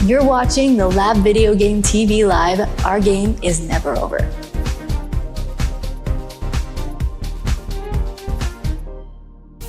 You're watching the Lab Video Game TV Live. Our game is never over.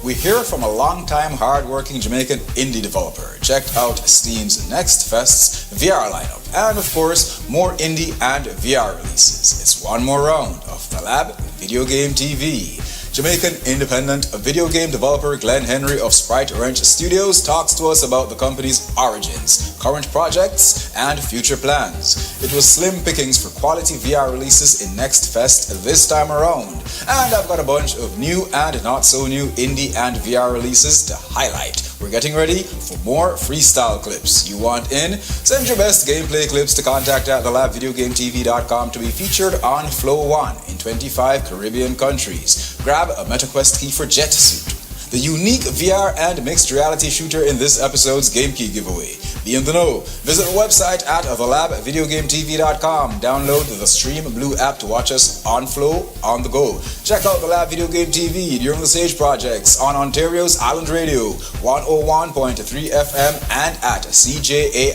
We hear from a long-time, hard-working Jamaican indie developer. Checked out Steam's Next Fest's VR lineup, and of course, more indie and VR releases. It's one more round of the Lab Video Game TV. Jamaican independent video game developer Glenn Henry of Sprite Wrench Studios talks to us about the company's origins, current projects, and future plans. It was slim pickings for quality VR releases in Next Fest this time around, and I've got a bunch of new and not so new indie and VR releases to highlight. We're getting ready for more freestyle clips. You want in? Send your best gameplay clips to contact at thelabvideogametv.com to be featured on Flow 1 in 25 Caribbean countries. Grab a MetaQuest key for Jet Suit, the unique VR and mixed reality shooter in this episode's Game Key giveaway. Be in the know. Visit the website at thelabvideogametv.com. Download the Stream Blue app to watch us on Flow, on the go. Check out the Lab Video Game TV during the Sage Projects on Ontario's Island Radio, 101.3 FM and at cjai.ca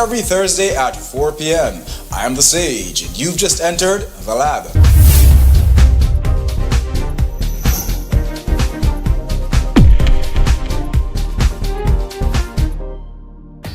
every Thursday at 4 p.m. I am the Sage, and you've just entered the Lab.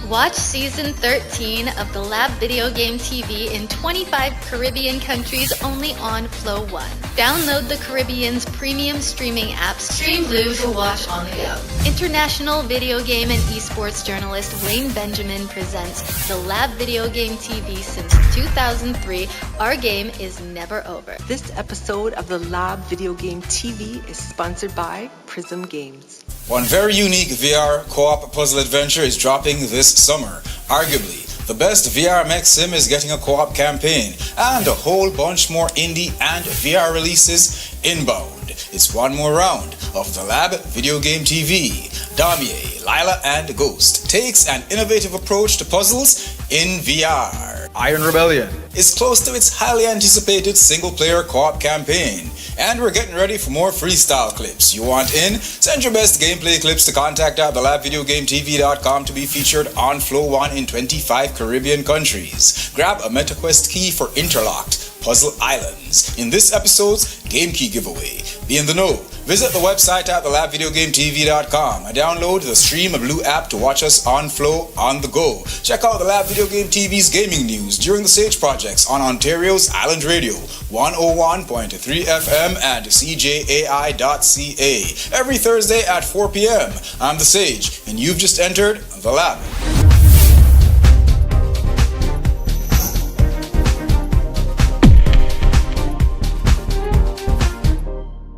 Watch Season 13 of the Lab Video Game TV in 25 Caribbean countries only on Flow 1. Download the Caribbean's premium streaming app Stream Blue to watch on the go. International video game and esports journalist Wayne Benjamin presents the Lab Video Game TV since 2003. Our game is never over. This episode of the Lab Video Game TV is sponsored by Prism Games. One very unique VR co-op puzzle adventure is dropping this summer. Arguably, the best VR mech sim is getting a co-op campaign, and a whole bunch more indie and VR releases inbound. It's one more round of the Lab Video Game TV. Damier, Lila, and Ghost takes an innovative approach to puzzles in VR. Iron Rebellion is close to its highly anticipated single-player co-op campaign. And we're getting ready for more freestyle clips. You want in? Send your best gameplay clips to contact at thelabvideogametv.com to be featured on Flow 1 in 25 Caribbean countries. Grab a MetaQuest key for Interlocked Puzzle Islands in this episode's Game Key giveaway. Be in the know. Visit the website at thelabvideogametv.com and download the Stream Blue app to watch us on Flow on the go. Check out the Lab Video Game TV's gaming news during the Sage Projects on Ontario's Island Radio, 101.3 FM and cjai.ca every Thursday at 4 p.m. I'm the Sage, and you've just entered the Lab.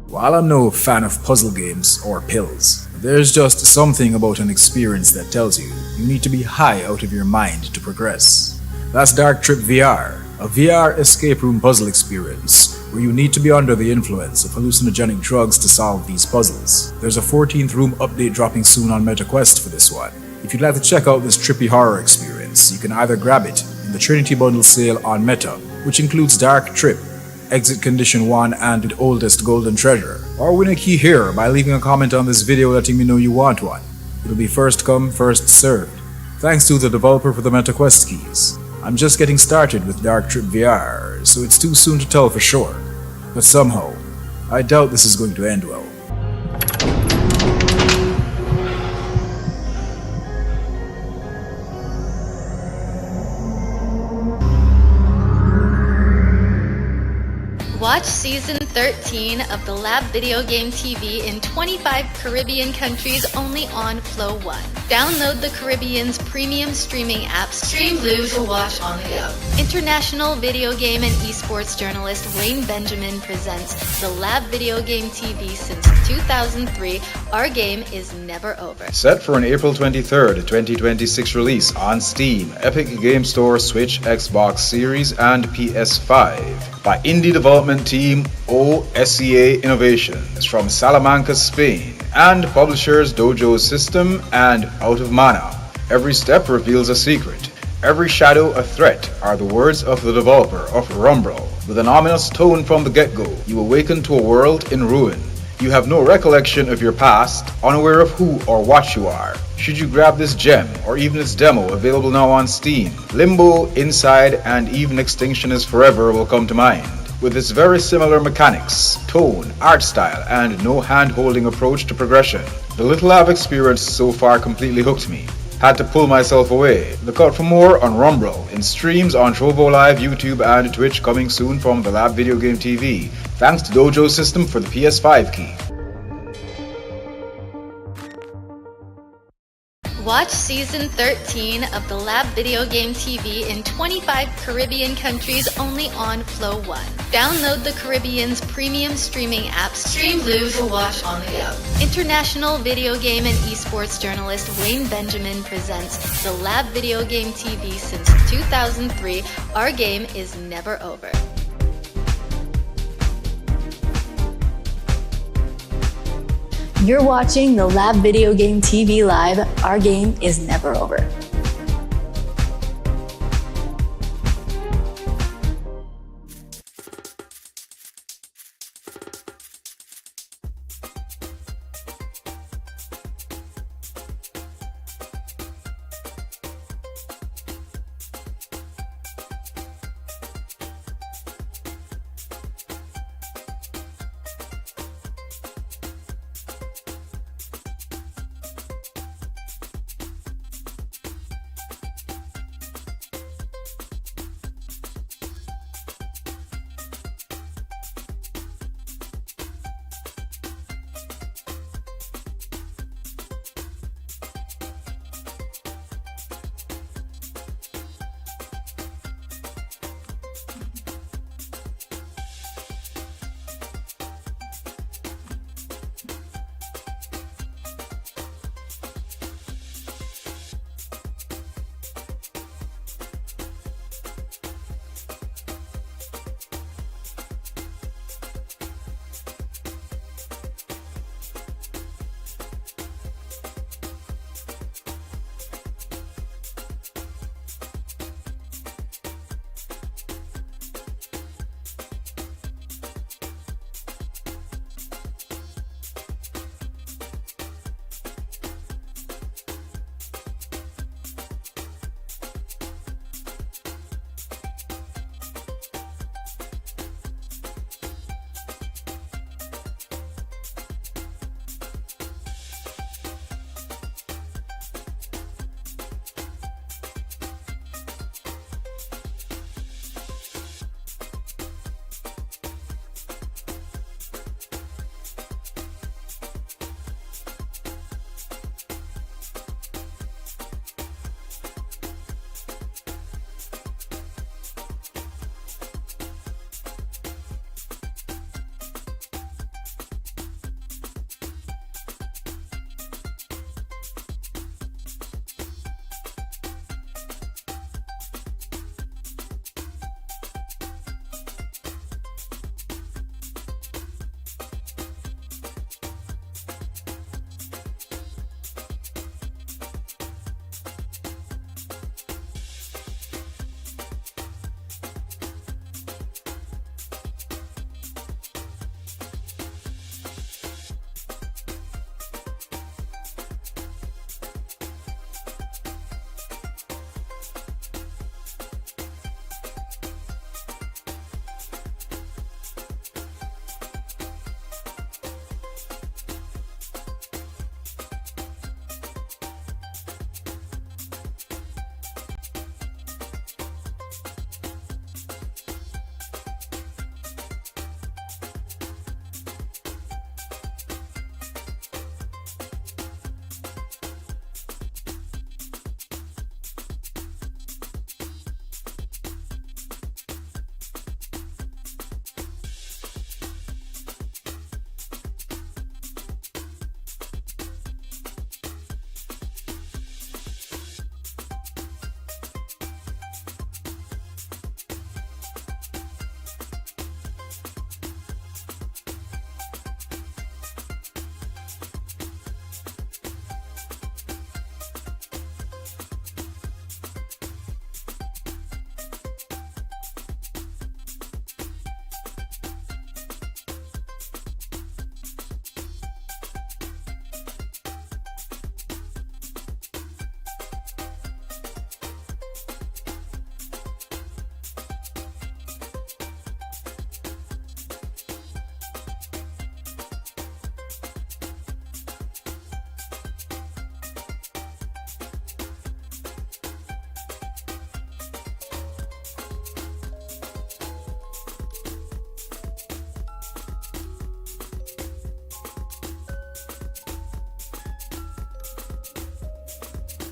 While I'm no fan of puzzle games or pills, there's just something about an experience that tells you need to be high out of your mind to progress. That's Dark Trip VR, a VR escape room puzzle experience where you need to be under the influence of hallucinogenic drugs to solve these puzzles. There's a 14th room update dropping soon on MetaQuest for this one. If you'd like to check out this trippy horror experience, you can either grab it in the Trinity Bundle sale on Meta, which includes Dark Trip, Exit Condition 1 and the Oldest Golden Treasure, or win a key here by leaving a comment on this video letting me know you want one. It'll be first come, first served. Thanks to the developer for the MetaQuest keys. I'm just getting started with Dark Trip VR, so it's too soon to tell for sure. But somehow, I doubt this is going to end well. Watch Season 13 of the Lab Video Game TV in 25 Caribbean countries only on Flow 1. Download the Caribbean's premium streaming app Stream Blue to watch on the go. International video game and esports journalist Wayne Benjamin presents the Lab Video Game TV since 2003. Our game is never over. Set for an April 23rd, 2026 release on Steam, Epic Game Store, Switch, Xbox Series, and PS5 by indie development team OSEA Innovations from Salamanca, Spain, and publishers Dojo System and Out of Mana. Every step reveals a secret. Every shadow a threat are the words of the developer of Rumbral. With an ominous tone from the get-go, you awaken to a world in ruin. You have no recollection of your past, unaware of who or what you are. Should you grab this gem, or even its demo available now on Steam, Limbo, Inside, and even Extinction is Forever will come to mind. With its very similar mechanics, tone, art style, and no hand-holding approach to progression, the little I've experienced so far completely hooked me. Had to pull myself away. Look out for more on Rumbral, in streams on Trovo Live, YouTube, and Twitch coming soon from the Lab Video Game TV. Thanks to Dojo System for the PS5 key. Watch Season 13 of the Lab Video Game TV in 25 Caribbean countries only on Flow 1. Download the Caribbean's premium streaming app Stream Blue to watch on the go. International video game and esports journalist Wayne Benjamin presents the Lab Video Game TV since 2003. Our game is never over. You're watching the Lab Video Game TV live. Our game is never over.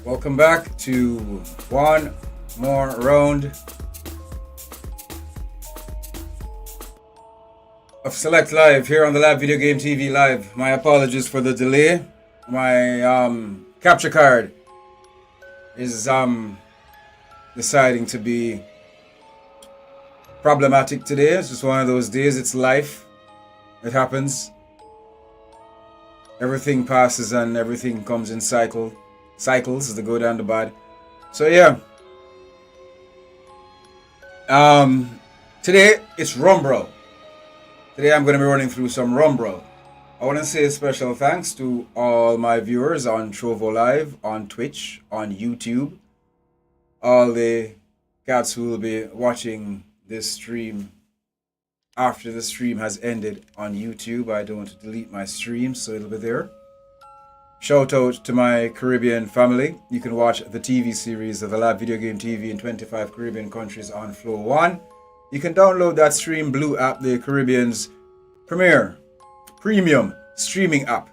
Welcome back to one more round of Select Live here on the Lab Video Game TV Live. My apologies for the delay. My capture card is deciding to be problematic today. It's just one of those days. It's life. It happens. Everything passes and everything comes in cycles, the good and the bad. So yeah. Today it's Rumbral. Today I'm going to be running through some Rumbral. I want to say a special thanks to all my viewers on Trovo Live, on Twitch, on YouTube, all the cats who will be watching this stream after the stream has ended on YouTube. I don't want to delete my stream, so it'll be there. Shout out to my Caribbean family. You can watch the TV series of the Lab Video Game TV in 25 Caribbean countries on Flow 1. You can download that Stream Blue app, the Caribbean's premier premium streaming app,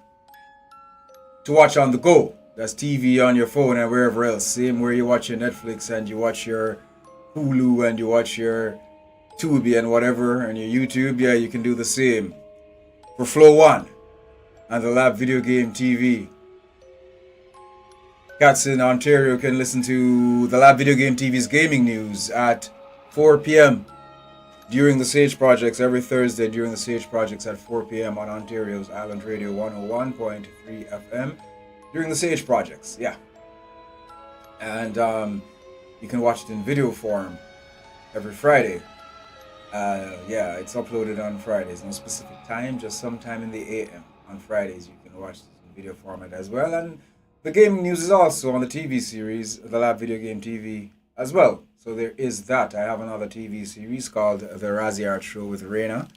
to watch on the go. That's TV on your phone and wherever else. Same where you watch your Netflix and you watch your Hulu and you watch your Tubi and whatever and your YouTube. Yeah, you can do the same for Flow 1 and the Lab Video Game TV. Cats in Ontario can listen to the Lab Video Game TV's gaming news at 4 p.m. during the Sage Projects, every Thursday during the Sage Projects at 4 p.m. on Ontario's Island Radio 101.3 FM during the Sage Projects, yeah. And you can watch it in video form every Friday. Yeah, it's uploaded on Fridays, no specific time, just sometime in the AM on Fridays. You can watch it in video format as well. And the gaming news is also on the TV series, the Lab Video Game TV as well. So there is that. I have another TV series called The Razzie Art Show with Reina.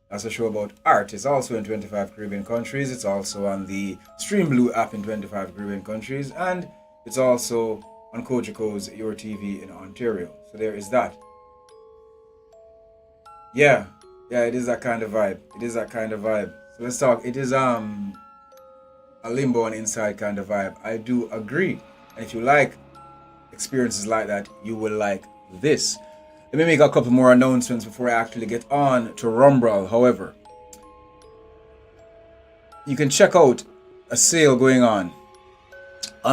That's a show about art. It's also in 25 Caribbean countries. It's also on the Stream Blue app in 25 Caribbean countries. And it's also on Kojiko's Your TV in Ontario. So there is that. Yeah, it is that kind of vibe. So let's talk. It is a limbo and inside kind of vibe. I do agree. And if you like experiences like that, you will like this. Let me make a couple more announcements before I actually get on to Rumbral. However, you can check out a sale going on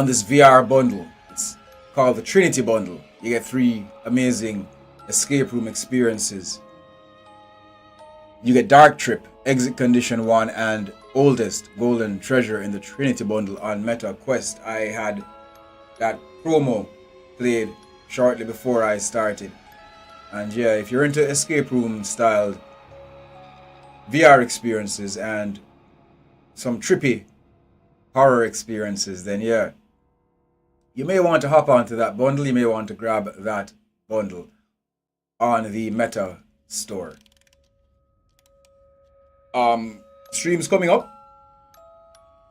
this VR bundle. It's called the Trinity Bundle. You get 3 amazing escape room experiences. You get Dark Trip, Exit Condition 1, and Oldest Golden Treasure in the Trinity Bundle on Meta Quest. I had that promo played shortly before I started. And yeah, if you're into escape room styled VR experiences and some trippy horror experiences, then yeah, you may want to hop onto that bundle. You may want to grab that bundle on the Meta store. Streams coming up.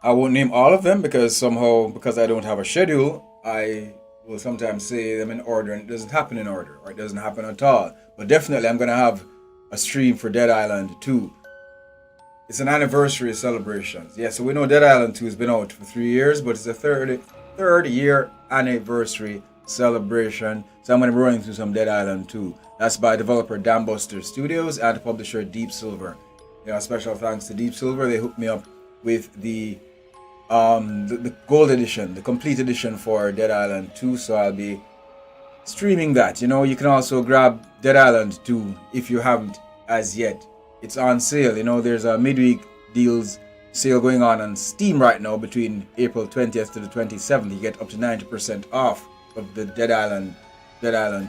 I won't name all of them because I don't have a schedule, I will sometimes say them in order and it doesn't happen in order, or it doesn't happen at all. But definitely I'm going to have a stream for Dead Island 2. It's an anniversary celebration. Yeah, so we know Dead Island 2 has been out for 3 years, but it's a third year anniversary celebration. So I'm going to be running through some Dead Island 2. That's by developer Dambuster Studios and publisher Deep Silver. Yeah, special thanks to Deep Silver. They hooked me up with the gold edition, the complete edition for Dead Island 2, so I'll be streaming that. You know, you can also grab Dead Island 2 if you haven't as yet. It's on sale. You know, there's a midweek deals sale going on Steam right now between April 20th to the 27th. You get up to 90% off of the Dead Island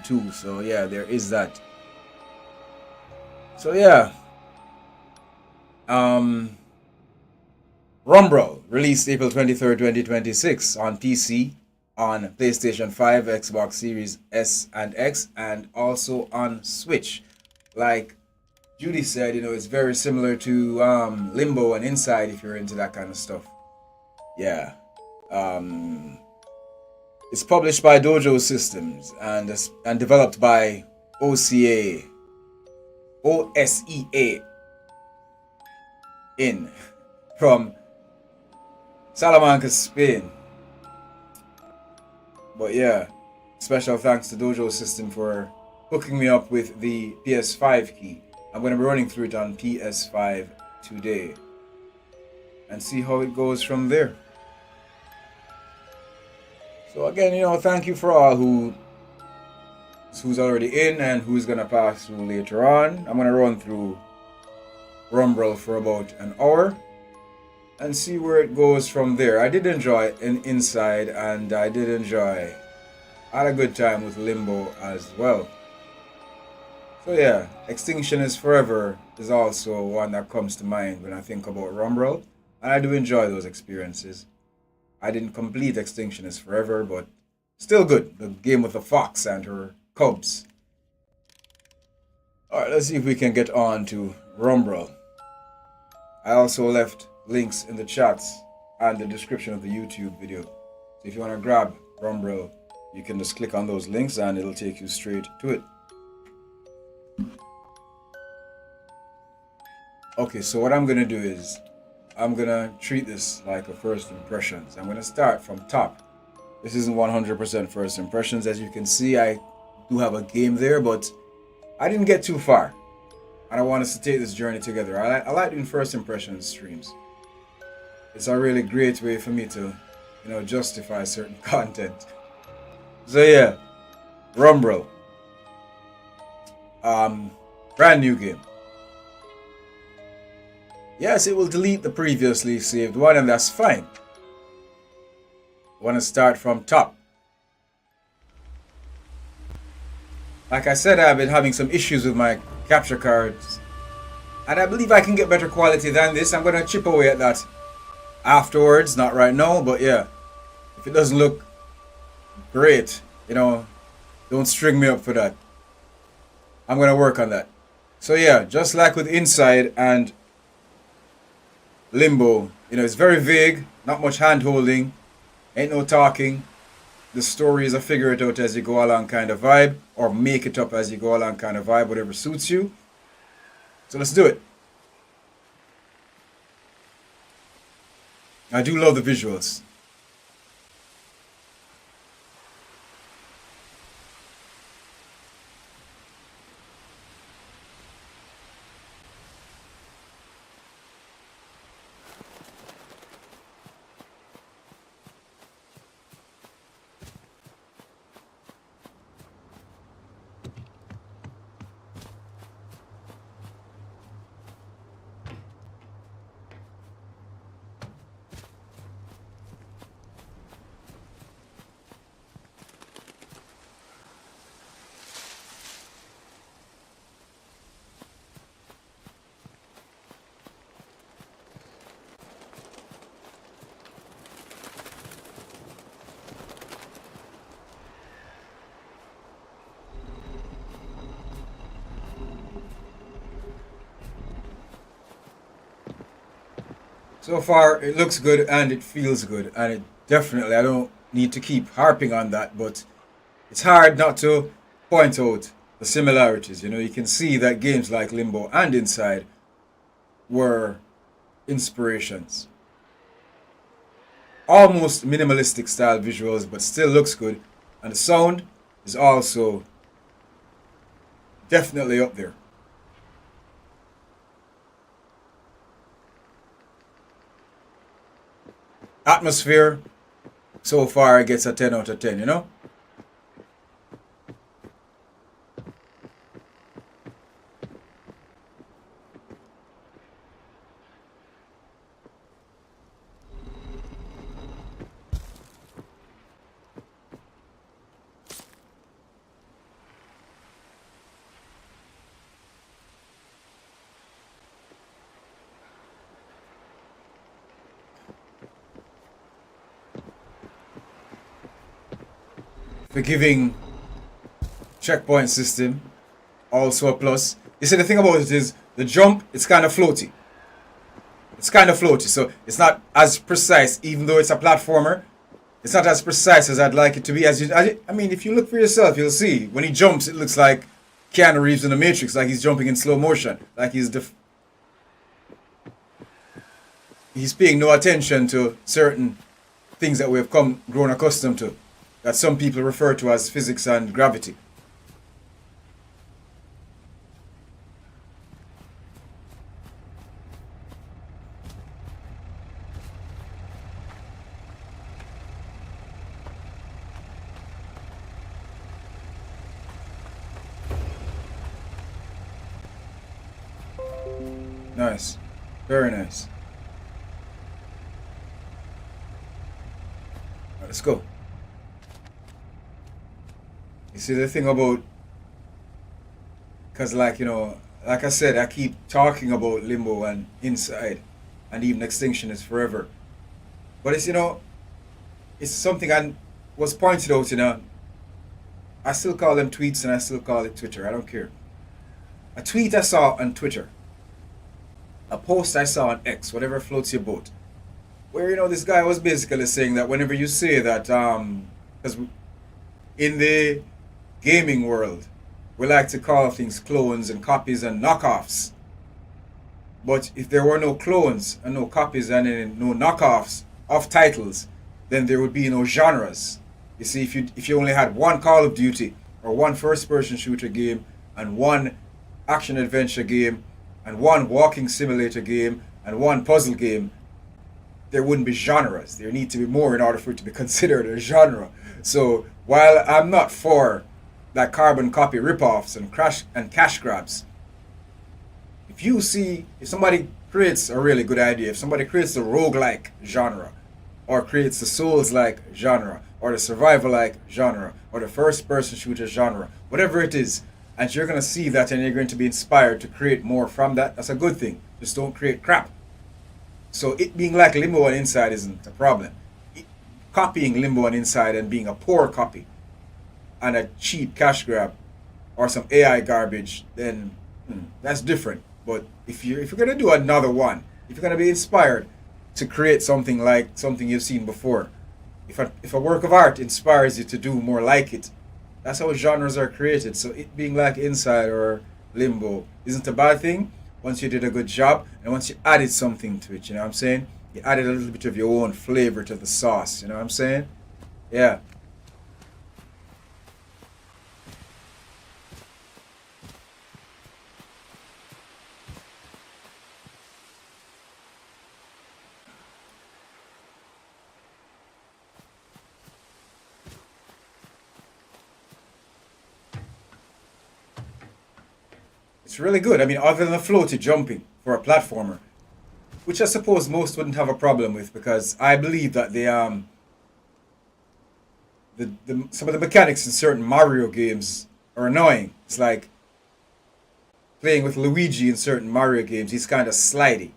2. So yeah, there is that. So yeah. Rumbral, released April 23rd, 2026 on PC, on PlayStation 5, Xbox Series S and X, and also on Switch. Like Judy said, you know, it's very similar to Limbo and Inside if you're into that kind of stuff. Yeah. It's published by Dojo Systems and developed by OSEA in from Salamanca, Spain. But yeah, special thanks to Dojo System for hooking me up with the PS5 key. I'm going to be running through it on PS5 today and see how it goes from there. So again, thank you for all who's already in and who's going to pass through later on. I'm going to run through Rumbral for about an hour and see where it goes from there. I did enjoy Inside, and I had a good time with Limbo as well. So yeah, Extinction is Forever is also one that comes to mind when I think about Rumbral, and I do enjoy those experiences. I didn't complete Extinction is Forever, but still good. The game with the fox and her cubs. Alright, let's see if we can get on to Rumbral. I also left links in the chats and the description of the YouTube video. So if you want to grab Rumbral, you can just click on those links and it'll take you straight to it. Okay, so what I'm going to do is I'm going to treat this like a first impressions. I'm going to start from top. This isn't 100% first impressions. As you can see, I do have a game there, but I didn't get too far. And I want us to take this journey together. I like doing first impressions streams. It's a really great way for me to, justify certain content. So yeah, Rumbral. Brand new game. Yes, it will delete the previously saved one, and that's fine. I want to start from top. Like I said, I've been having some issues with my capture cards, and I believe I can get better quality than this. I'm going to chip away at that afterwards, not right now, but yeah, if it doesn't look great, don't string me up for that. I'm going to work on that. So yeah, just like with Inside and Limbo, it's very vague, not much hand holding, ain't no talking. The story is a figure it out as you go along kind of vibe, or make it up as you go along kind of vibe, whatever suits you. So let's do it. I do love the visuals. So far, it looks good and it feels good, and it definitely, I don't need to keep harping on that, but it's hard not to point out the similarities. You can see that games like Limbo and Inside were inspirations. Almost minimalistic style visuals, but still looks good, and the sound is also definitely up there. Atmosphere, so far it gets a 10 out of 10, Forgiving checkpoint system, also a plus. You see, the thing about it is the jump, it's kind of floaty. So it's not as precise, even though it's a platformer. It's not as precise as I'd like it to be. If you look for yourself, you'll see when he jumps, it looks like Keanu Reeves in the Matrix, like he's jumping in slow motion, like he's paying no attention to certain things that we've grown accustomed to. that some people refer to as physics and gravity. Nice. Very nice. Right, let's go. You see the thing about, because like, like I said, I keep talking about limbo and inside, and even extinction is forever. But it's something I was pointed out, I still call them tweets and I still call it Twitter. I don't care. A tweet I saw on Twitter, a post I saw on X, whatever floats your boat, where this guy was basically saying that whenever you say that, because in the gaming world, we like to call things clones and copies and knockoffs. But if there were no clones and no copies and no knockoffs of titles, then there would be no genres. You see, if you only had one Call of Duty or one first-person shooter game and one action adventure game and one walking simulator game and one puzzle game, there wouldn't be genres. There need to be more in order for it to be considered a genre. So while I'm not for that carbon copy ripoffs and cash grabs, if somebody creates a really good idea, if somebody creates the roguelike genre, or creates the Souls-like genre, or the survival-like genre, or the first-person shooter genre, whatever it is, and you're going to see that and you're going to be inspired to create more from that, that's a good thing. Just don't create crap. So it being like Limbo and Inside isn't a problem. Copying Limbo and Inside and being a poor copy and a cheap cash grab or some AI garbage, then that's different. But if you're going to do another one, if you're going to be inspired to create something like something you've seen before, if a work of art inspires you to do more like it, that's how genres are created. So it being like Inside or Limbo isn't a bad thing once you did a good job and once you added something to it, you know what I'm saying? You added a little bit of your own flavor to the sauce, you know what I'm saying? Yeah. It's really good. I mean, other than the floaty jumping for a platformer, which I suppose most wouldn't have a problem with, because I believe that some of the mechanics in certain Mario games are annoying. It's like playing with Luigi in certain Mario games. He's kind of slidey.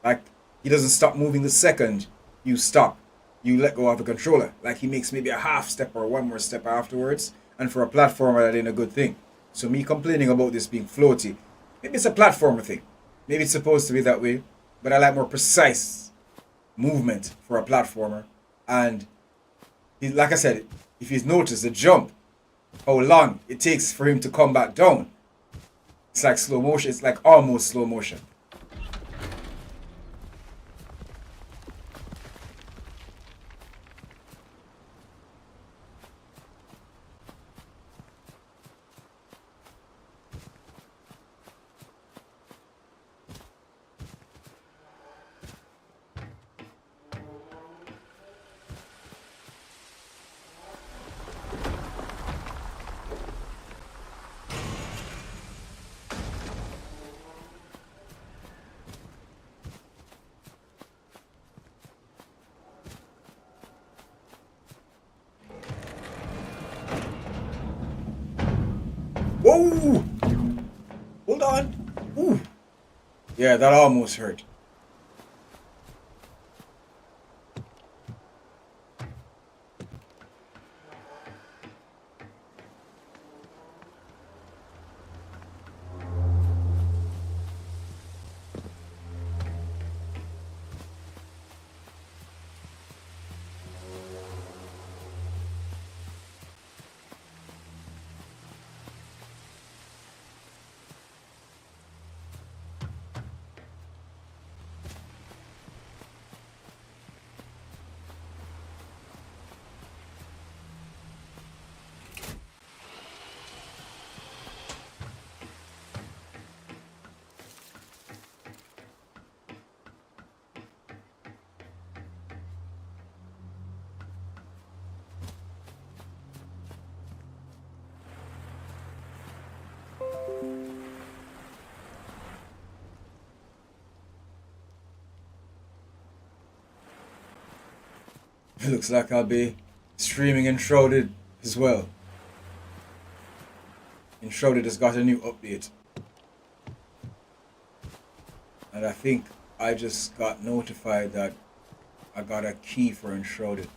Like, he doesn't stop moving the second you stop. You let go of the controller. Like, he makes maybe a half step or one more step afterwards. And for a platformer, that ain't a good thing. So me complaining about this being floaty, maybe it's a platformer thing. Maybe it's supposed to be that way. But I like more precise movement for a platformer. And like I said, if you've noticed the jump, how long it takes for him to come back down. It's like slow motion. It's like almost slow motion. Whoa! Hold on. Ooh. Yeah, that almost hurt. It looks like I'll be streaming Enshrouded as well. Enshrouded has got a new update. And I think I just got notified that I got a key for Enshrouded.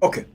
Okay.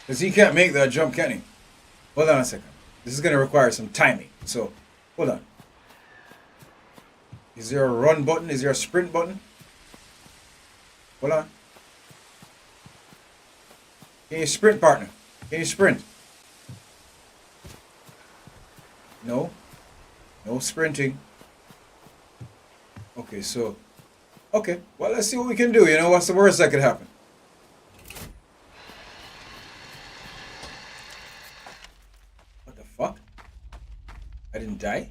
Because he can't make that jump, can he? Hold on a second. This is going to require some timing. So, hold on. Is there a run button? Is there a sprint button? Hold on. Can you sprint, partner? Can you sprint? No. No sprinting. Okay, so... Okay, well, let's see what we can do. You know, what's the worst that could happen? What the fuck? I didn't die?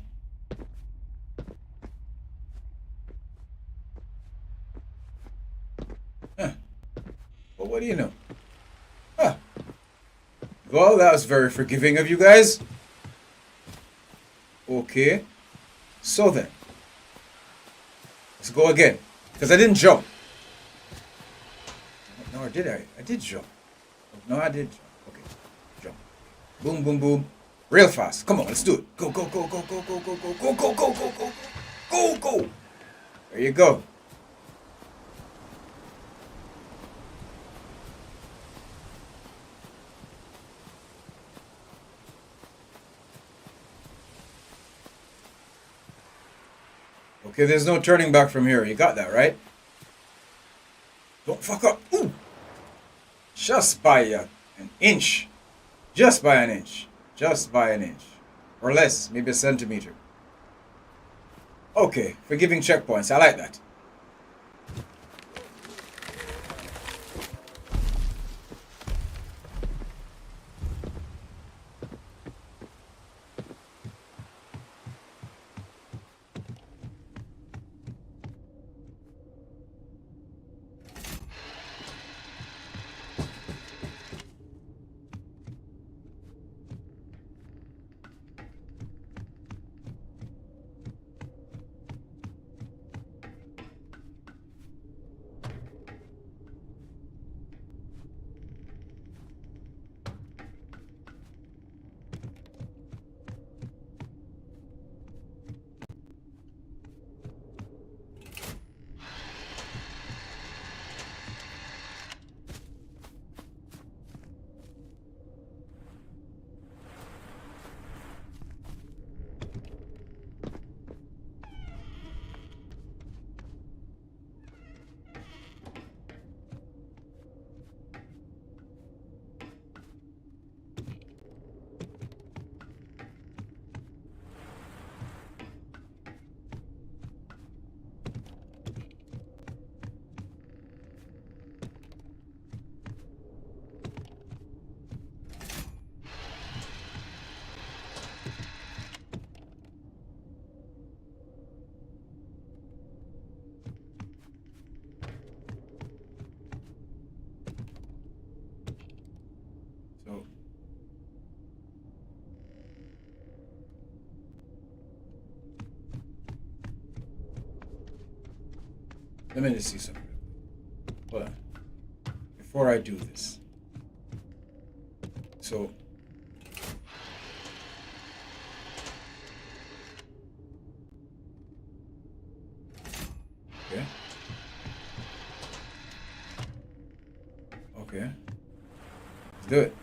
Huh. Well, what do you know? Huh. Well, that was very forgiving of you guys. Okay. So then. Let's go again. Because I didn't jump. No, or did I? I did jump. No, I did jump. Okay. Jump. Boom, boom, boom. Real fast. Come on, let's do it. Go, go, go, go, go, go, go, go, go, go, go, go, go, go, go. There you go. Okay, there's no turning back from here. You got that, right? Don't fuck up. Ooh. Just by an inch. Just by an inch. Just by an inch. Or less, maybe a centimeter. Okay, forgiving checkpoints. I like that. Let me just see something. Hold on. Before I do this. So. Okay. Okay. Let's do it.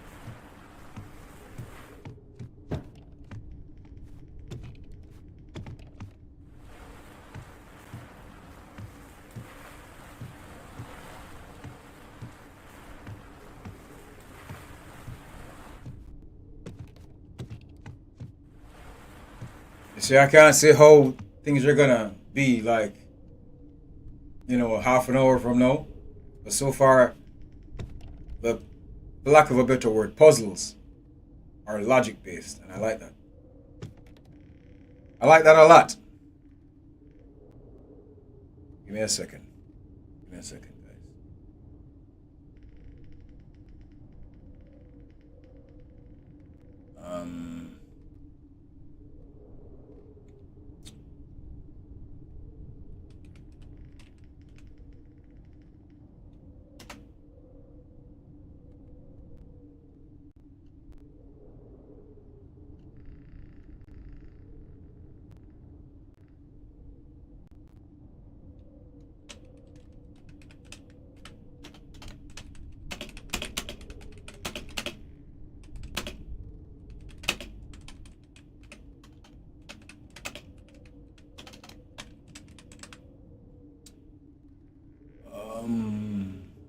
You see, I can't say how things are gonna be like, half an hour from now. But so far, the for lack of a better word, puzzles are logic based, and I like that. I like that a lot. Give me a second. Give me a second, guys. Um.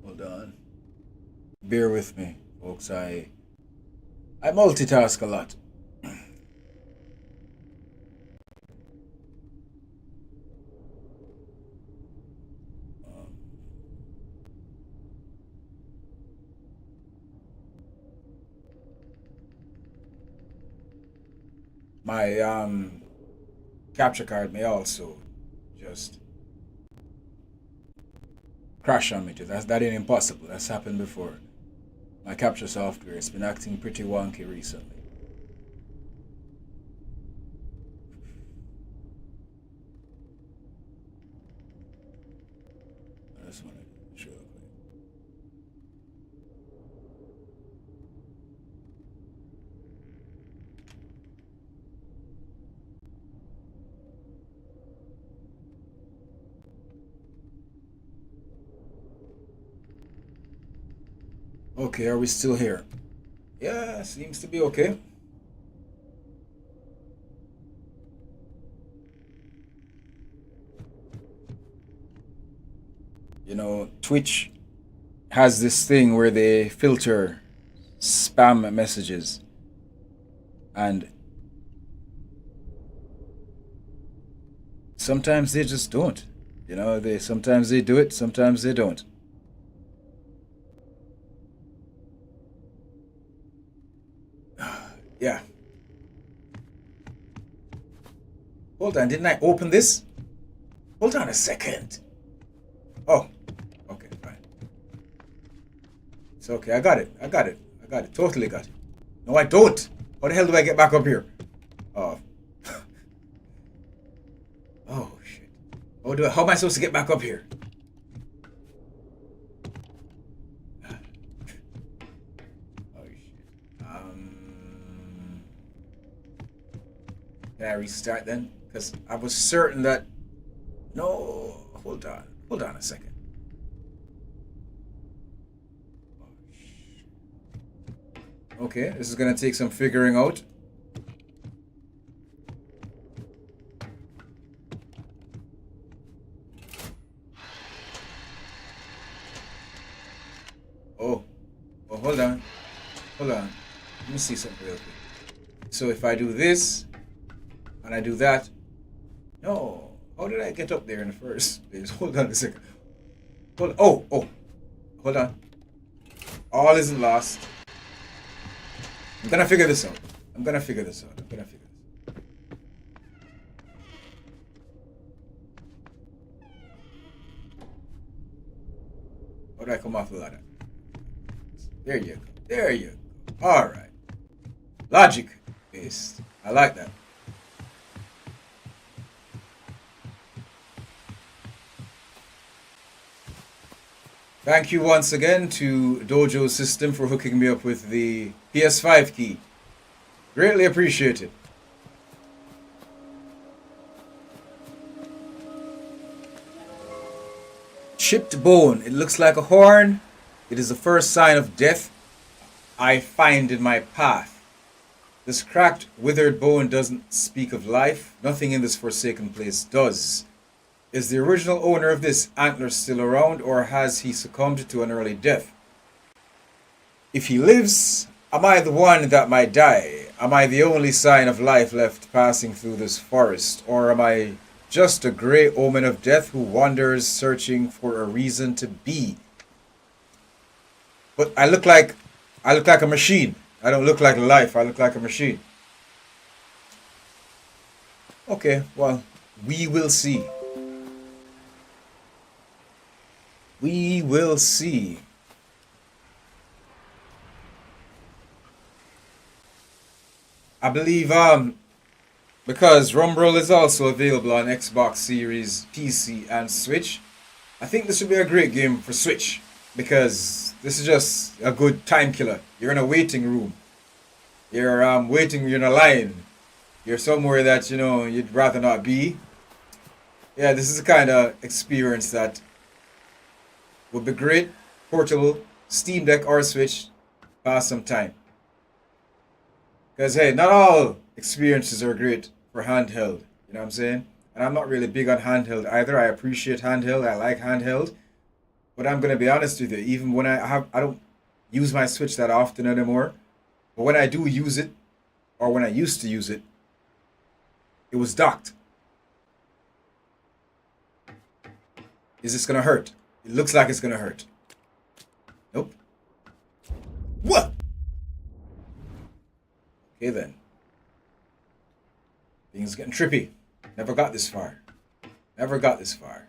Hold on. Bear with me, folks. I multitask a lot. My capture card may also just crash on me too. That ain't impossible. That's happened before. My capture software has been acting pretty wonky recently. I just want to show it. Okay, are we still here? Yeah, seems to be okay. Twitch has this thing where they filter spam messages, and sometimes they just don't. They sometimes they do it, sometimes they don't. Yeah. Hold on, didn't I open this? Hold on a second. Oh, okay, fine. It's okay, I got it. Totally got it. No, I don't. How the hell do I get back up here? Oh. Oh, shit. How am I supposed to get back up here? Oh, shit. Can I restart then? Because I was certain that... No, hold on a second. Okay, this is gonna take some figuring out. Oh, hold on. Let me see something real quick. So if I do this, and I do that, no, how did I get up there in the first place? Hold on a second. Hold on. All isn't lost. I'm gonna figure this out. How do I come off the ladder? There you go. Alright. Logic based. I like that. Thank you once again to Dojo System for hooking me up with the PS5 key. Greatly appreciated. Chipped bone. It looks like a horn. It is the first sign of death I find in my path. This cracked, withered bone doesn't speak of life. Nothing in this forsaken place does. Is the original owner of this antler still around, or has he succumbed to an early death? If he lives, am I the one that might die? Am I the only sign of life left passing through this forest, or am I just a grey omen of death who wanders searching for a reason to be? But I look like a machine. I don't look like life. I look like a machine. Okay, well, we will see. We will see. I believe because Rumbral is also available on Xbox Series, PC, and Switch, I think this would be a great game for Switch, because this is just a good time killer. You're in a waiting room. You're waiting, you're in a line. You're somewhere that, you'd rather not be. Yeah, this is the kind of experience that would be great. Portable, Steam Deck or Switch, pass some time. Because, hey, not all experiences are great for handheld. You know what I'm saying? And I'm not really big on handheld either. I appreciate handheld. I like handheld. But I'm going to be honest with you. Even when I don't use my Switch that often anymore. But when I do use it, or when I used to use it, it was docked. Is this going to hurt? It looks like it's going to hurt. Nope. What? Okay then. Things getting trippy. Never got this far. Never got this far.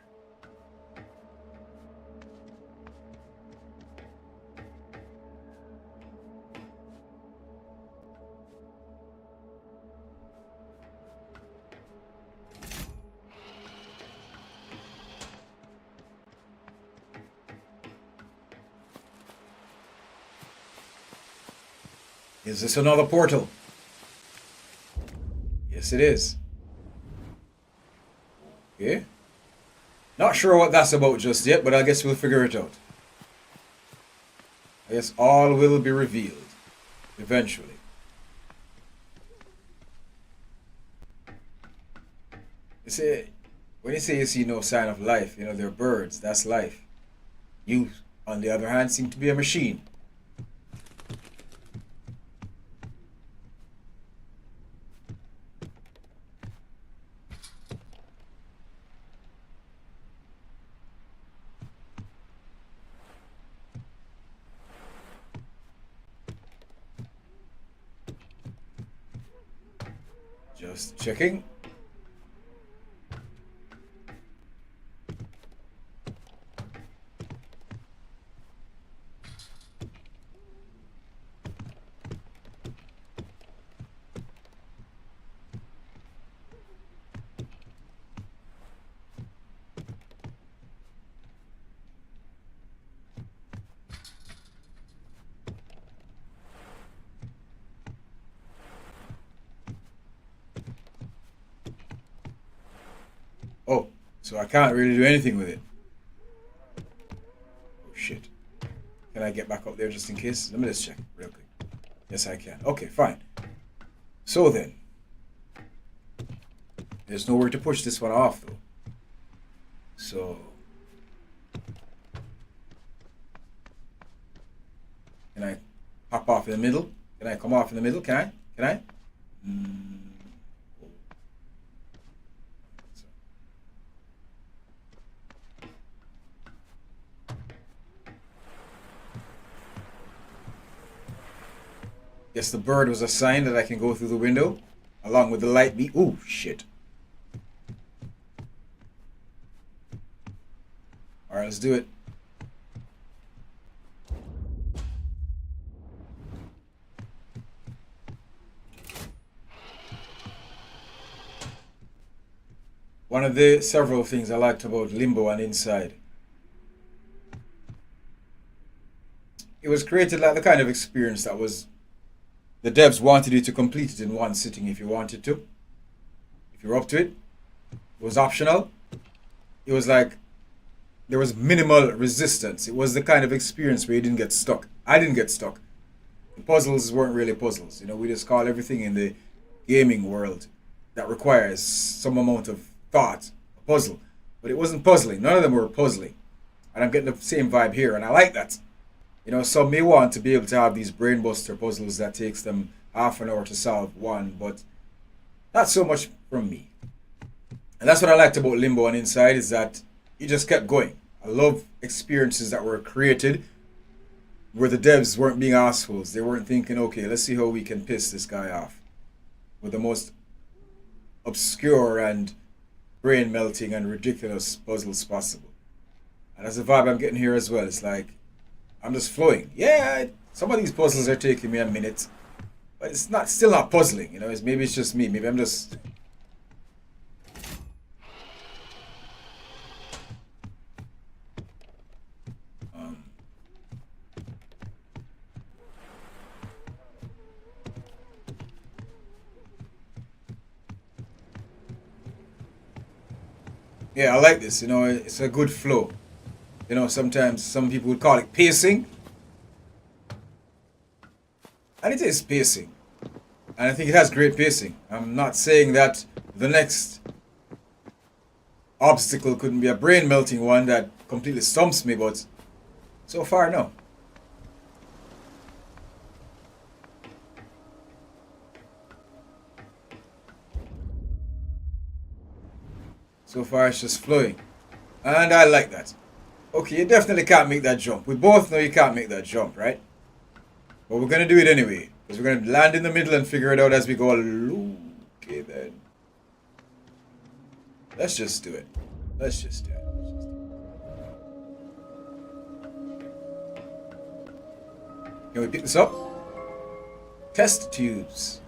Is this another portal? Yes, it is. Okay. Not sure what that's about just yet, but I guess we'll figure it out. I guess all will be revealed eventually. You see, when you say you see no sign of life, they're birds. That's life. You, on the other hand, seem to be a machine. Just checking. Oh, so I can't really do anything with it. Oh shit. Can I get back up there just in case? Let me just check real quick. Yes, I can. Okay, fine. So then, there's nowhere to push this one off though. So, can I hop off in the middle? Can I come off in the middle? Can I? Can I? Guess the bird was a sign that I can go through the window, along with the light beam. Ooh, shit. Alright, let's do it. One of the several things I liked about Limbo and Inside it was created like the kind of experience that was the devs wanted you to complete it in one sitting if you wanted to. If you're up to it. It was optional. It was like there was minimal resistance. It was the kind of experience where you didn't get stuck. I didn't get stuck. The puzzles weren't really puzzles. You know, we just call everything in the gaming world that requires some amount of thought a puzzle. But it wasn't puzzling. None of them were puzzling. And I'm getting the same vibe here, and I like that. You know, some may want to be able to have these brainbuster puzzles that takes them half an hour to solve one, but not so much from me. And that's what I liked about Limbo and Inside, is that it just kept going. I love experiences that were created where the devs weren't being assholes. They weren't thinking, okay, let's see how we can piss this guy off with the most obscure and brain melting and ridiculous puzzles possible. And that's the vibe I'm getting here as well. It's like I'm just flowing. Yeah, some of these puzzles are taking me a minute, but it's not still not puzzling. You know, maybe it's just me. Maybe I'm just. Yeah, I like this. You know, it's a good flow. You know, sometimes some people would call it pacing. And it is pacing. And I think it has great pacing. I'm not saying that the next obstacle couldn't be a brain melting one that completely stumps me, but so far, no. So far, it's just flowing. And I like that. Okay, you definitely can't make that jump. We both know you can't make that jump, right? But we're going to do it anyway. Because we're going to land in the middle and figure it out as we go. Okay, then. Let's just do it. Let's just do it. Can we pick this up? Test tubes.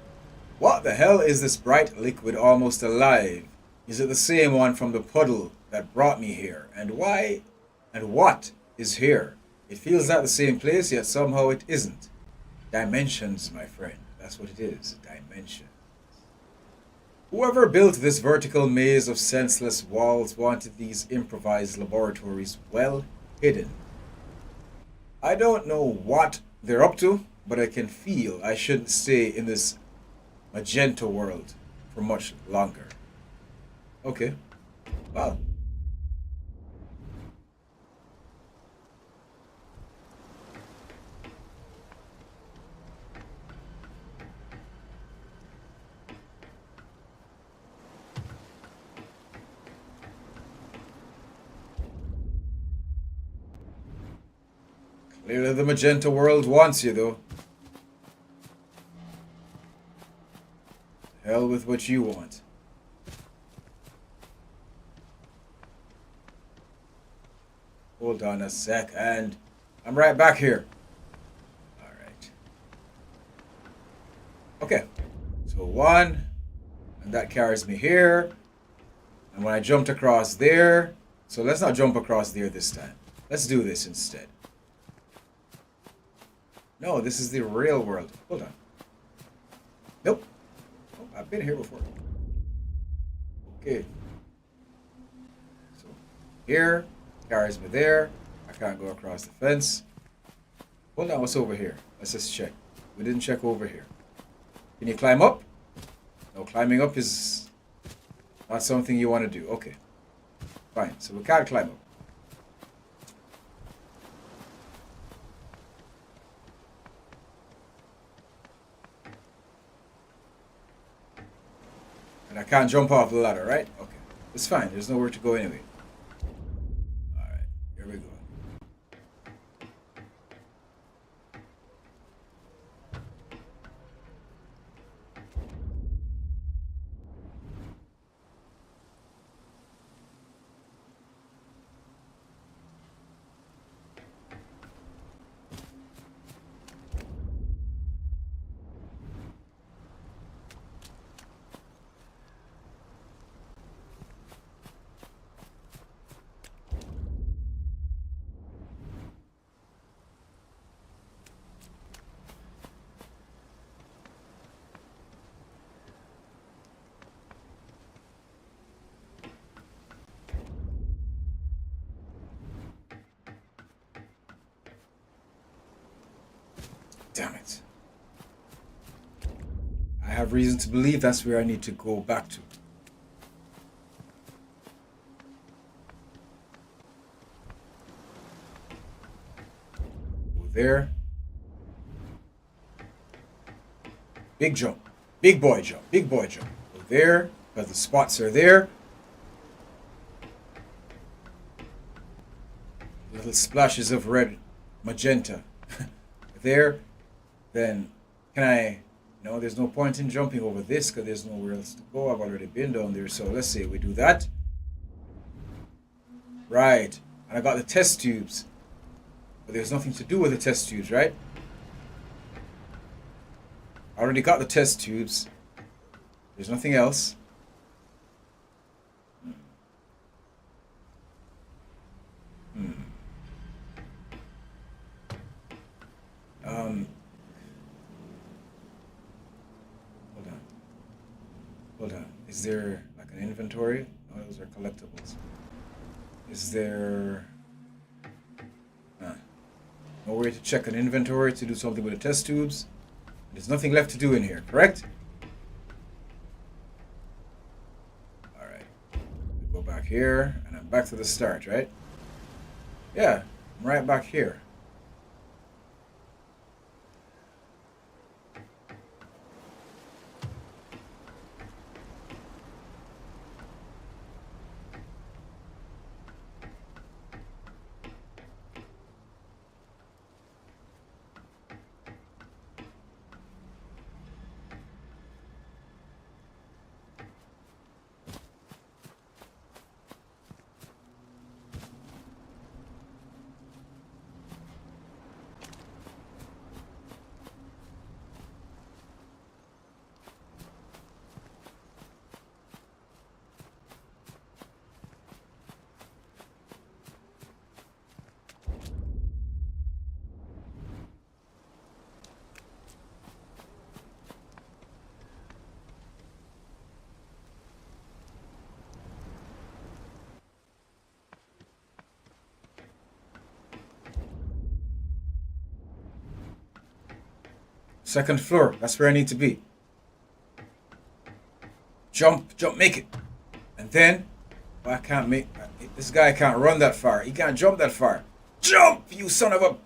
What the hell is this bright liquid almost alive? Is it the same one from the puddle that brought me here? And why and what is here? It feels like the same place, yet somehow it isn't. Dimensions, my friend. That's what it is. Dimensions. Whoever built this vertical maze of senseless walls wanted these improvised laboratories well hidden. I don't know what they're up to, but I can feel I shouldn't stay in this magenta world for much longer. Okay. Well. Clearly the magenta world wants you, though. Hell with what you want. Hold on a sec, and I'm right back here. Alright. Okay. So one, and that carries me here. And when I jumped across there, so let's not jump across there this time. Let's do this instead. No, this is the real world. Hold on. Nope. Oh, I've been here before. Okay. So here. Carries me there. I can't go across the fence. Hold on, what's over here? Let's just check. We didn't check over here. Can you climb up? No, climbing up is not something you want to do. Okay. Fine. So we can't climb up. And I can't jump off the ladder, right? Okay. It's fine. There's nowhere to go anyway. Here we go. Damn it. I have reason to believe that's where I need to go back to. Go there. Big jump. Big boy jump. Big boy jump. Go there, because the spots are there. Little splashes of red, magenta. There. Then, can I... No, there's no point in jumping over this because there's nowhere else to go. I've already been down there. So let's say we do that. Right. And I got the test tubes. But there's nothing to do with the test tubes, right? I already got the test tubes. There's nothing else. Hold on. Is there like an inventory? No, those are collectibles. Is there no way to check an inventory to do something with the test tubes? There's nothing left to do in here, correct? Alright. Go back here, and I'm back to the start, right? Yeah, I'm right back here. Second floor, that's where I need to be. Jump, jump, make it. And then, I can't make, this guy can't run that far. He can't jump that far. Jump, you son of a,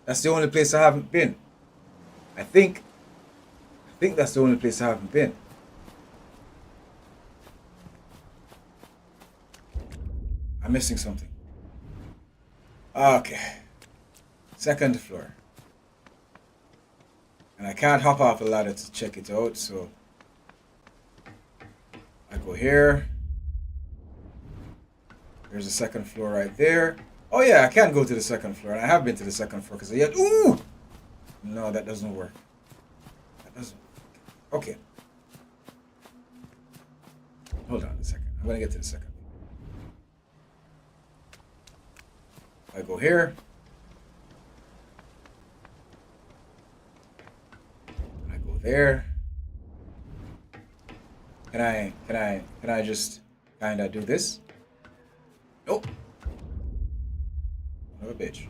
That's the only place I haven't been. I think that's the only place I haven't been. I'm missing something. Okay. Second floor. And I can't hop off a ladder to check it out, so I go here. There's a second floor right there. Oh yeah, I can go to the second floor, and I have been to the second floor because I yet. Ooh! No, that doesn't work. That doesn't. Okay. Hold on a second. I'm gonna get to the second. I go here. There. Can I just kinda do this? Nope. Son of a bitch.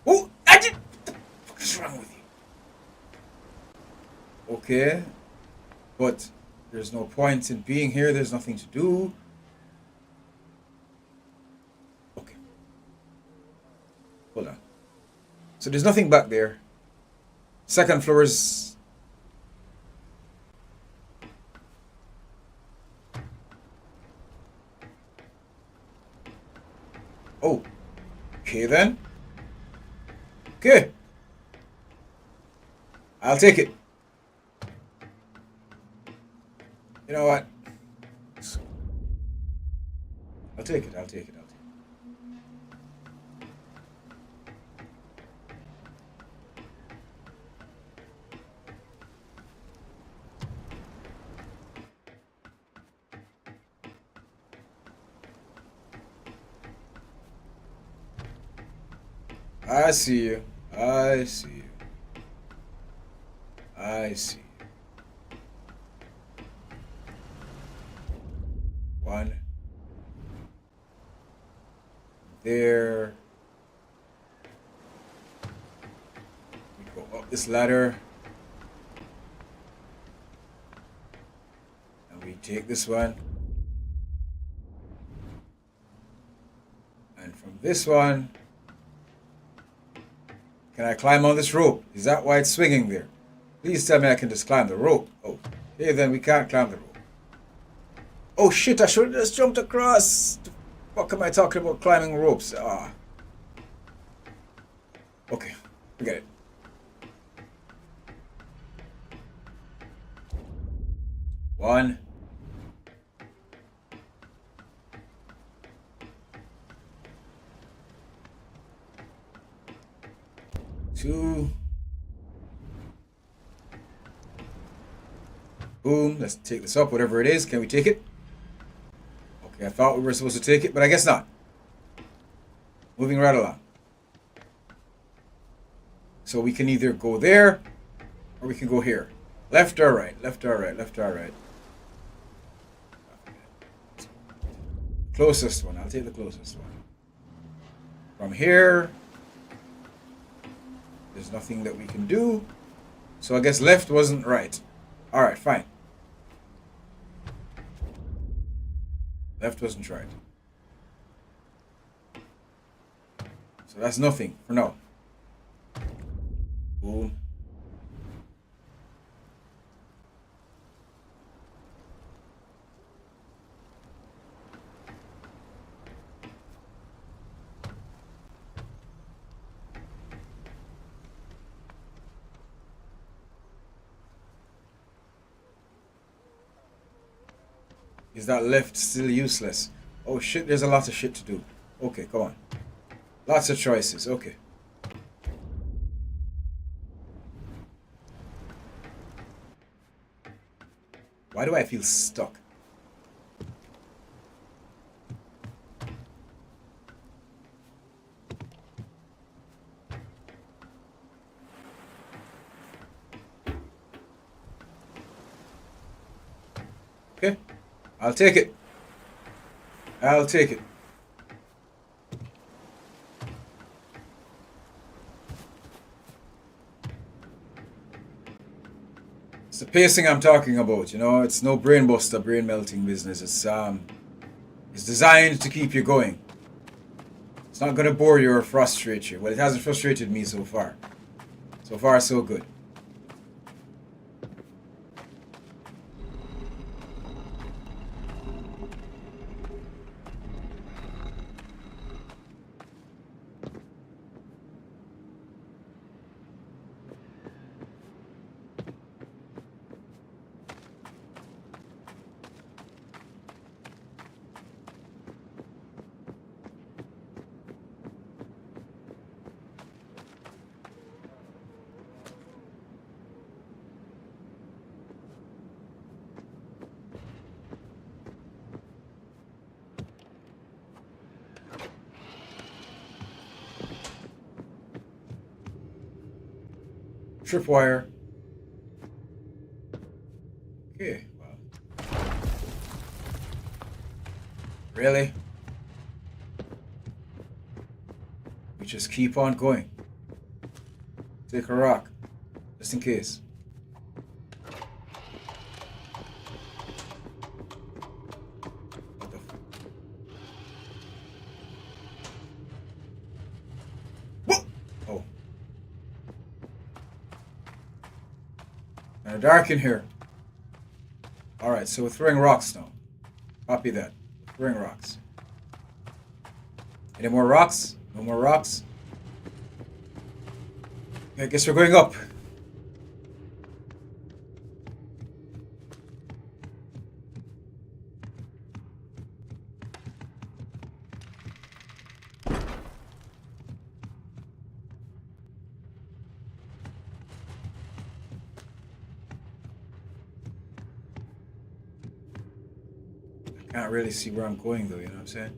Oh, I did. What the fuck is wrong with you? Okay, but there's no point in being here. There's nothing to do. Okay. Hold on. So there's nothing back there. Second floor is... Oh. Okay then. Okay. I'll take it. You know what? I'll take it. I see you. I see. I see. One. There. We go up this ladder. And we take this one. And from this one, can I climb on this rope? Is that why it's swinging there? Please tell me I can just climb the rope. Oh, okay, then we can't climb the rope. Oh shit, I should have just jumped across. The fuck am I talking about climbing ropes? Ah. Okay, forget it. One. Two. Boom. Let's take this up, whatever it is. Can we take it? Okay, I thought we were supposed to take it, but I guess not. Moving right along. So we can either go there, or we can go here. Left or right, left or right, left or right. Closest one. I'll take the closest one. From here, there's nothing that we can do. So I guess left wasn't right. Alright, fine. Left wasn't right. So that's nothing for now. Boom. Is that left still useless? Oh shit, there's a lot of shit to do. Okay, come on. Lots of choices, okay. Why do I feel stuck? Okay. I'll take it. I'll take it. It's the pacing I'm talking about, you know. It's no brain buster, brain melting business. It's designed to keep you going. It's not gonna bore you or frustrate you. Well, it hasn't frustrated me so far. So far, so good. Tripwire. Okay, well. Really? We just keep on going. Take a rock. Just in case. What the Whoa! Oh. Kind of dark in here. Alright, so we're throwing rocks now. Copy that. We're throwing rocks. Any more rocks? No more rocks? I guess we're going up. I can't really see where I'm going though, you know what I'm saying?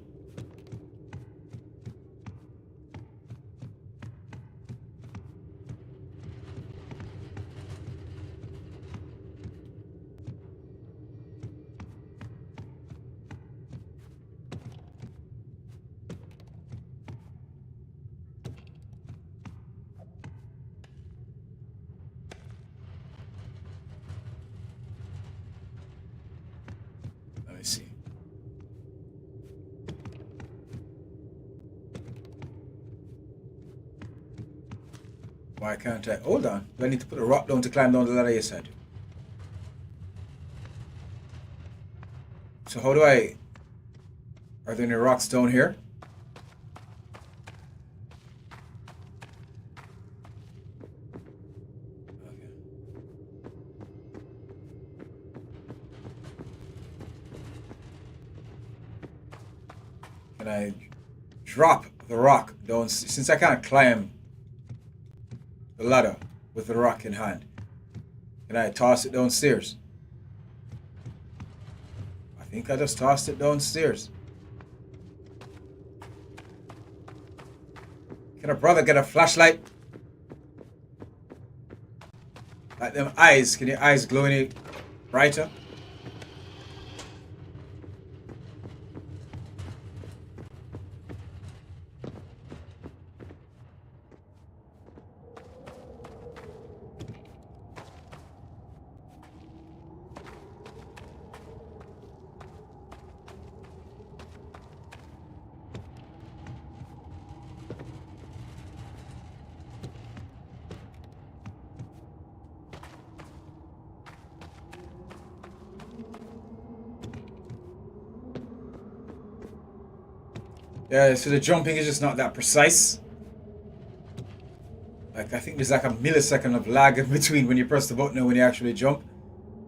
I see. Why can't I? Hold on. Do I need to put a rock down to climb down the ladder? Yes, I do. So how do I... Are there any rocks down here? Okay. Can I drop the rock down? Since I can't climb the ladder with the rock in hand, can I toss it downstairs? I think I just tossed it downstairs. Can a brother get a flashlight? Like them eyes, can your eyes glow any brighter? Yeah, so the jumping is just not that precise. Like, I think there's like a millisecond of lag in between when you press the button and when you actually jump.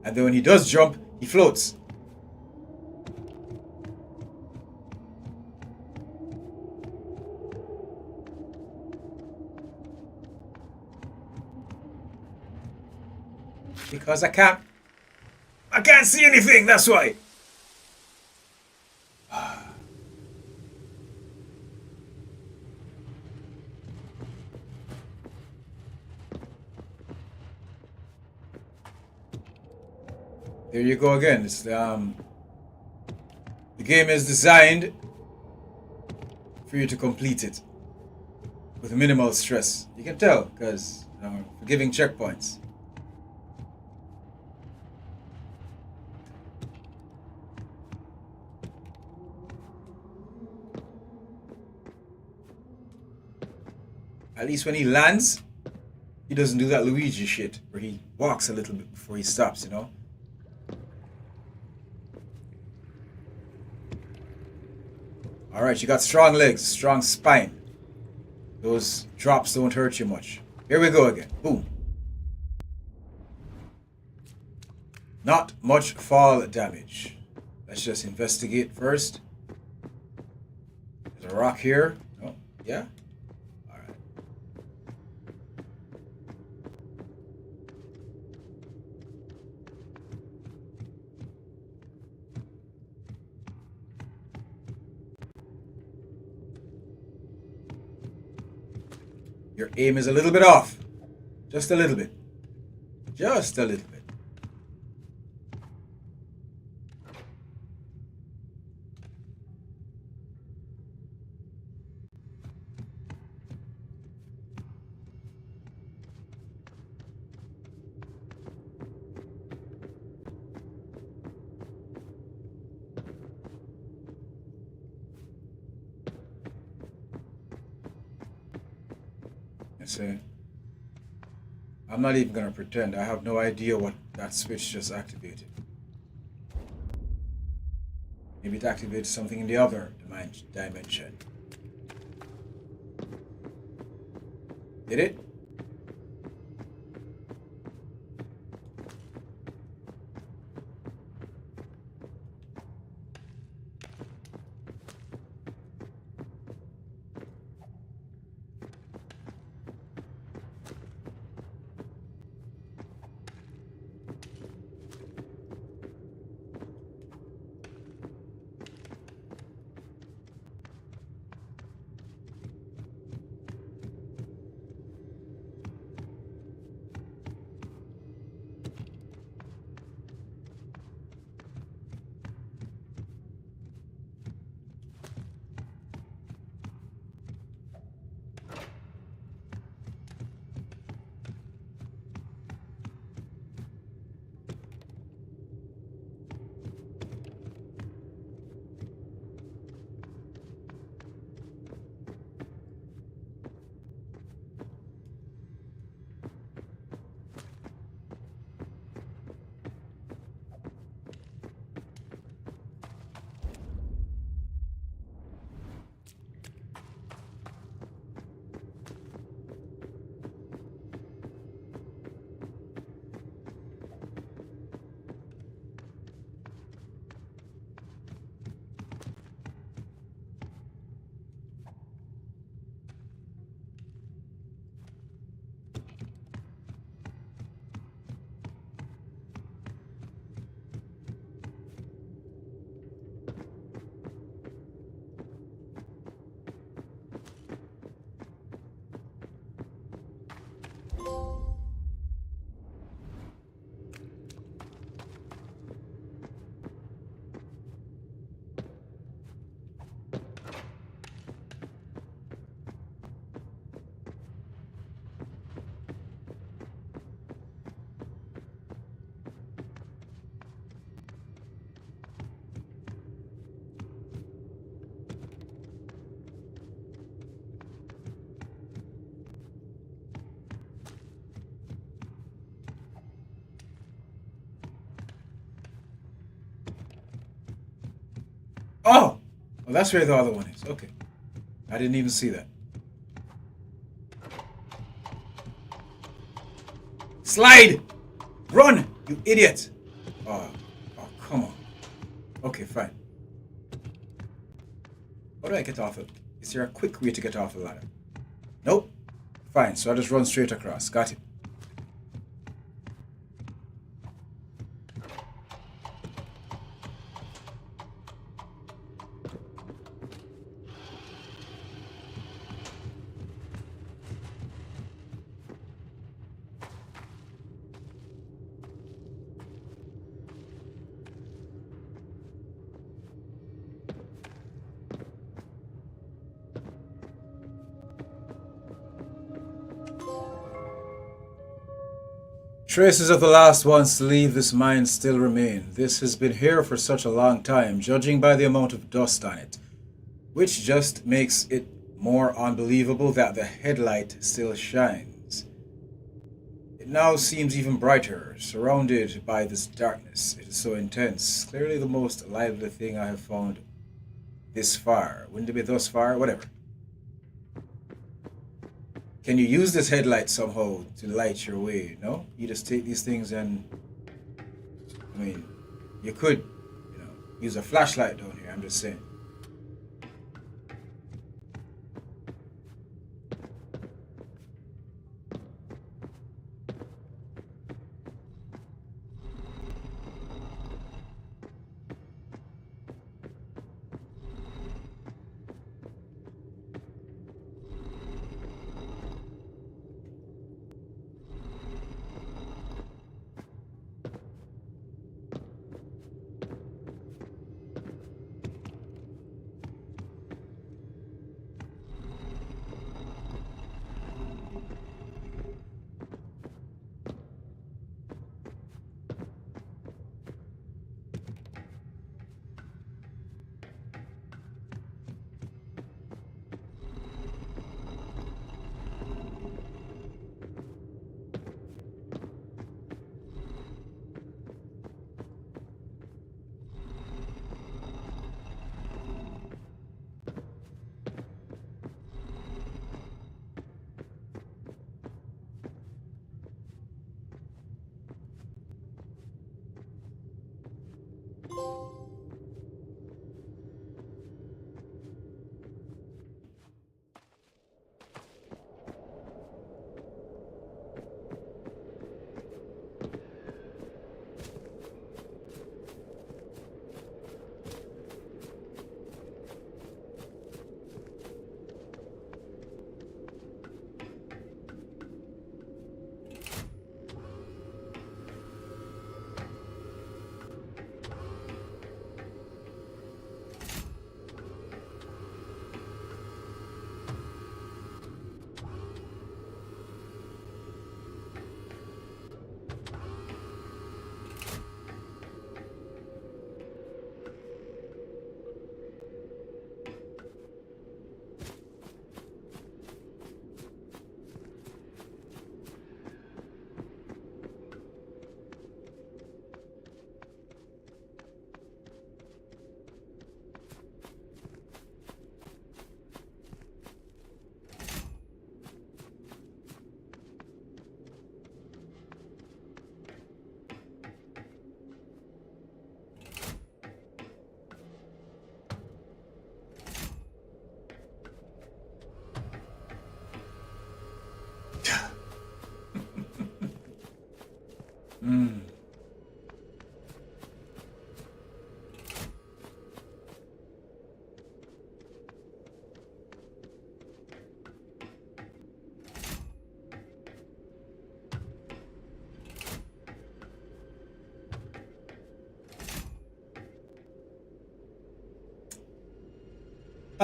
And then when he does jump, he floats. Because I can't see anything, that's why. There you go again. It's the game is designed for you to complete it with minimal stress. You can tell because forgiving checkpoints. At least when he lands, he doesn't do that Luigi shit where he walks a little bit before he stops, you know? Alright, you got strong legs, strong spine. Those drops don't hurt you much. Here we go again. Boom. Not much fall damage. Let's just investigate first. There's a rock here. Oh, yeah? Alright. Your aim is a little bit off. Just a little bit. Just a little bit. See, I'm not even gonna pretend. I have no idea what that switch just activated. Maybe it activated something in the other dimension. Did it? Oh! Well, that's where the other one is. Okay. I didn't even see that. Slide! Run! You idiot! Oh, oh, come on. Okay, fine. How do I get off it? Is there a quick way to get off the ladder? Nope. Fine, so I just run straight across. Got it. Traces of the last ones to leave this mine still remain. This has been here for such a long time, judging by the amount of dust on it, which just makes it more unbelievable that the headlight still shines. It now seems even brighter, surrounded by this darkness. It is so intense. Clearly the most lively thing I have found this far. Wouldn't it be thus far? Whatever. Can you use this headlight somehow to light your way? No? You just take these things and... I mean, you could, use a flashlight down here, I'm just saying.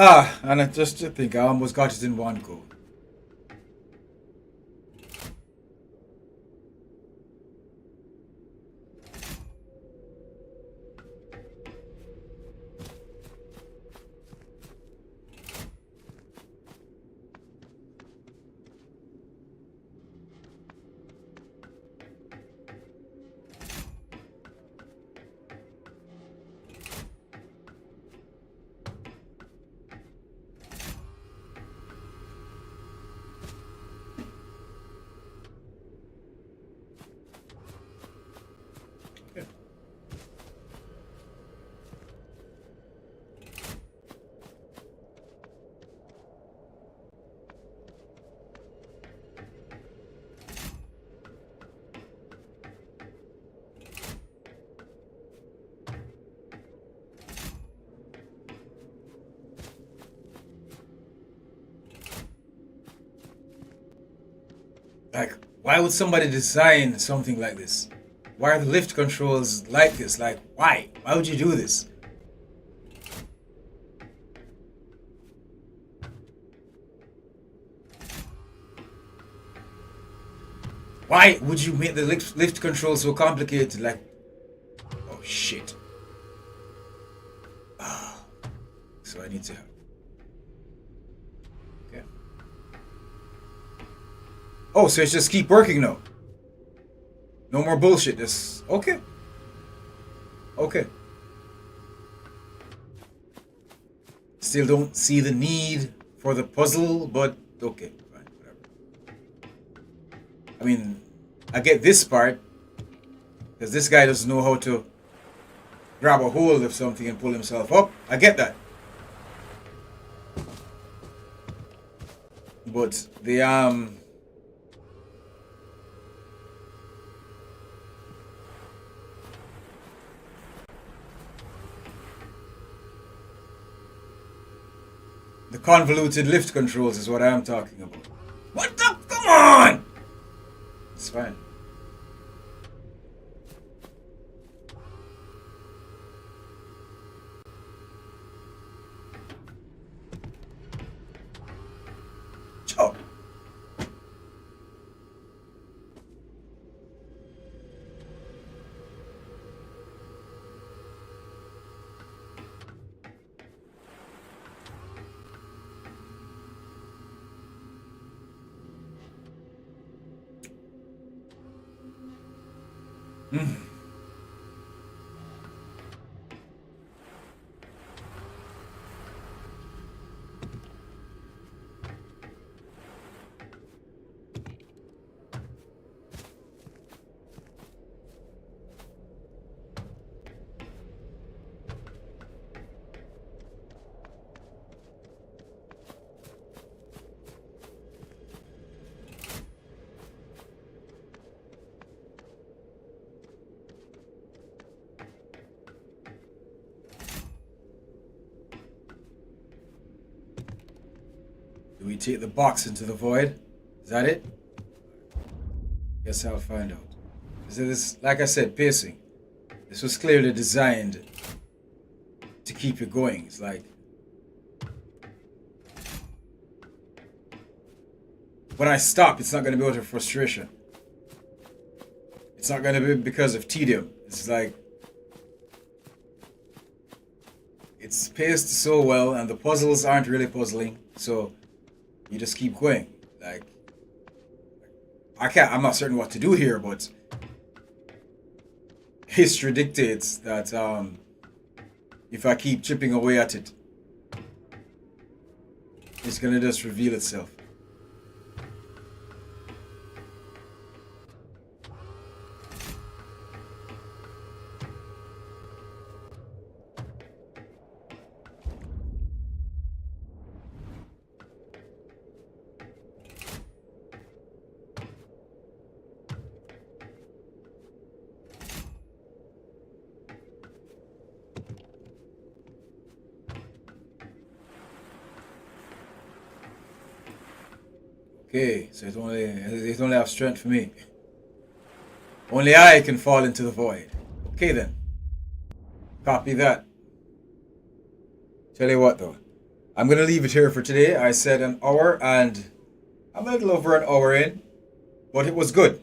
Ah, and I just to think I almost got it in one go. Like, why would somebody design something like this? Why are the lift controls like this? Like, why? Why would you do this? Why would you make the lift controls so complicated? Like, oh shit. Ah, so I need to. Okay. Oh, so it's just keep working now. No more bullshit. This okay. Okay. Still don't see the need for the puzzle, but okay, fine, whatever. I mean, I get this part because this guy doesn't know how to grab a hold of something and pull himself up. I get that. But the convoluted lift controls is what I'm talking about. What the? Come on! It's fine. Chop. Do we take the box into the void? Is that it? Guess I'll find out. This, like I said, pacing. This was clearly designed to keep you going. It's like when I stop, it's not going to be out of frustration. It's not going to be because of tedium. It's like it's paced so well, and the puzzles aren't really puzzling, so you just keep going. Like I'm not certain what to do here, but history dictates that if I keep chipping away at it, it's gonna just reveal itself. Okay, so it only have strength for me. Only I can fall into the void. Okay then. Copy that. Tell you what though. I'm gonna leave it here for today. I said an hour and I'm a little over an hour in. But it was good.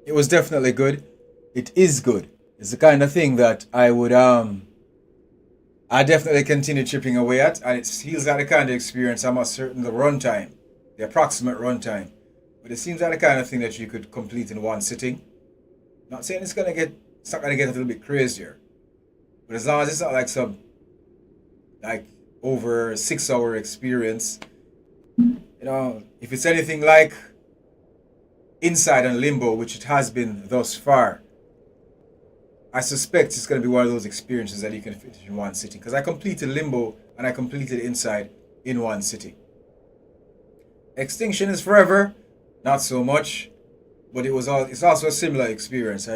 It was definitely good. It is good. It's the kind of thing that I would I definitely continue chipping away at, and it feels like the kind of experience I'm not certain the runtime. The approximate runtime, but it seems like the kind of thing that you could complete in one sitting. Not saying it's not gonna get a little bit crazier, but as long as it's not like some like over 6 hour experience, if it's anything like Inside and Limbo, which it has been thus far, I suspect it's gonna be one of those experiences that you can finish in one sitting. Because I completed Limbo and I completed Inside in one sitting. Extinction is Forever, not so much, but it's also a similar experience.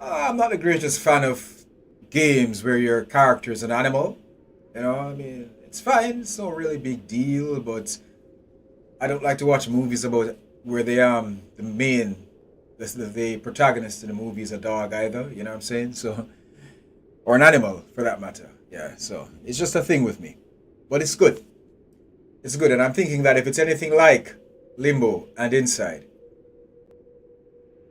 I'm not the greatest fan of games where your character is an animal. I mean, it's fine, it's no really big deal, but I don't like to watch movies about where the protagonist in the movie is a dog either. You know what I'm saying? So, or an animal for that matter. Yeah. So it's just a thing with me, but it's good. It's good, and I'm thinking that if it's anything like Limbo and Inside,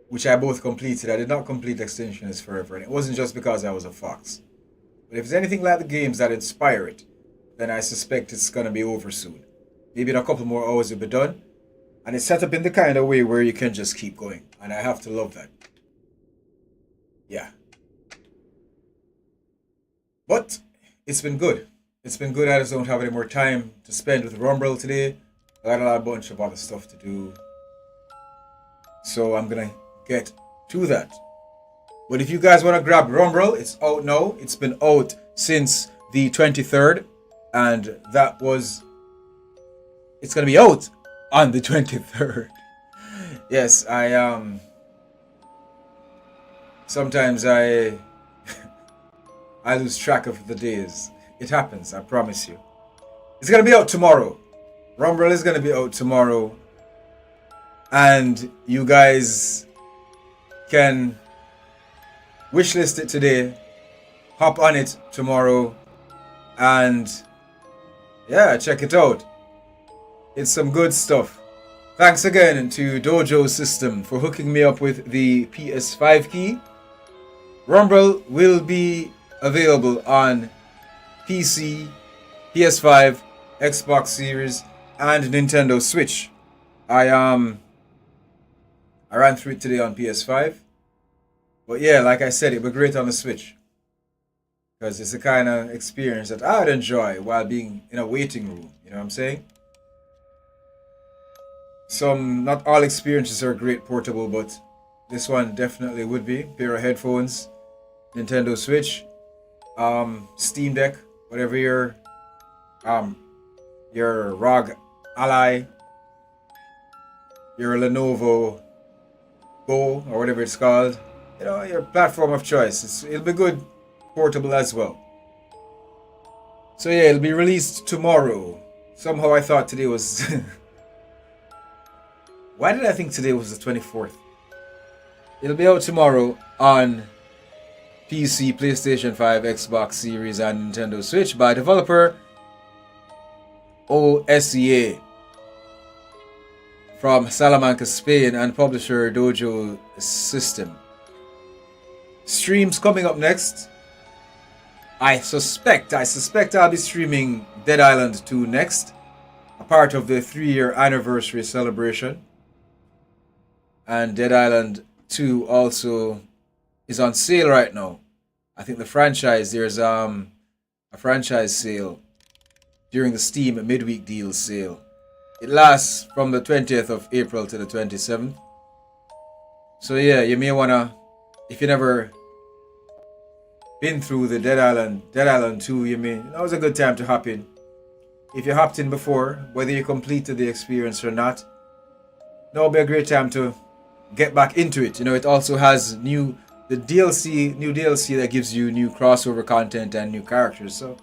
which I both completed, I did not complete Extinction is Forever, and it wasn't just because I was a fox. But if it's anything like the games that inspire it, then I suspect it's gonna be over soon. Maybe in a couple more hours it'll be done. And it's set up in the kind of way where you can just keep going. And I have to love that. Yeah. But it's been good. It's been good. I just don't have any more time to spend with Rumbral today. I got a bunch of other stuff to do. So I'm gonna get to that. But if you guys want to grab Rumbral, it's out now. It's been out since the 23rd. And it's gonna be out on the 23rd. Yes, sometimes I lose track of the days. It happens, I promise you. It's gonna be out tomorrow. Rumbral is gonna be out tomorrow. And you guys can wishlist it today, hop on it tomorrow, and yeah, check it out. It's some good stuff. Thanks again to Dojo System for hooking me up with the PS5 key. Rumbral will be available on PC, PS5, Xbox Series, and Nintendo Switch. I ran through it today on PS5. But yeah, like I said, it would be great on the Switch. Because it's the kind of experience that I would enjoy while being in a waiting room. You know what I'm saying? Not all experiences are great portable, but this one definitely would be. Pair of headphones, Nintendo Switch, Steam Deck, whatever your ROG Ally, your Lenovo Go, or whatever it's called. You know, your platform of choice. It'll be good portable as well. So yeah, it'll be released tomorrow. Somehow I thought today was... Why did I think today was the 24th? It'll be out tomorrow on PC, PlayStation 5, Xbox Series, and Nintendo Switch by developer OSEA from Salamanca, Spain, and publisher Dojo System. Streams coming up next. I suspect I'll be streaming Dead Island 2 next, a part of the 3-year anniversary celebration. And Dead Island 2 also is on sale right now. I think the franchise, there's a franchise sale during the Steam midweek deal sale. It lasts from the 20th of April to the 27th. So yeah, you may wanna, if you never been through the Dead Island 2, now's a good time to hop in. If you hopped in before, whether you completed the experience or not, now will be a great time to get back into it. You know, it also has new DLC that gives you new crossover content and new characters. So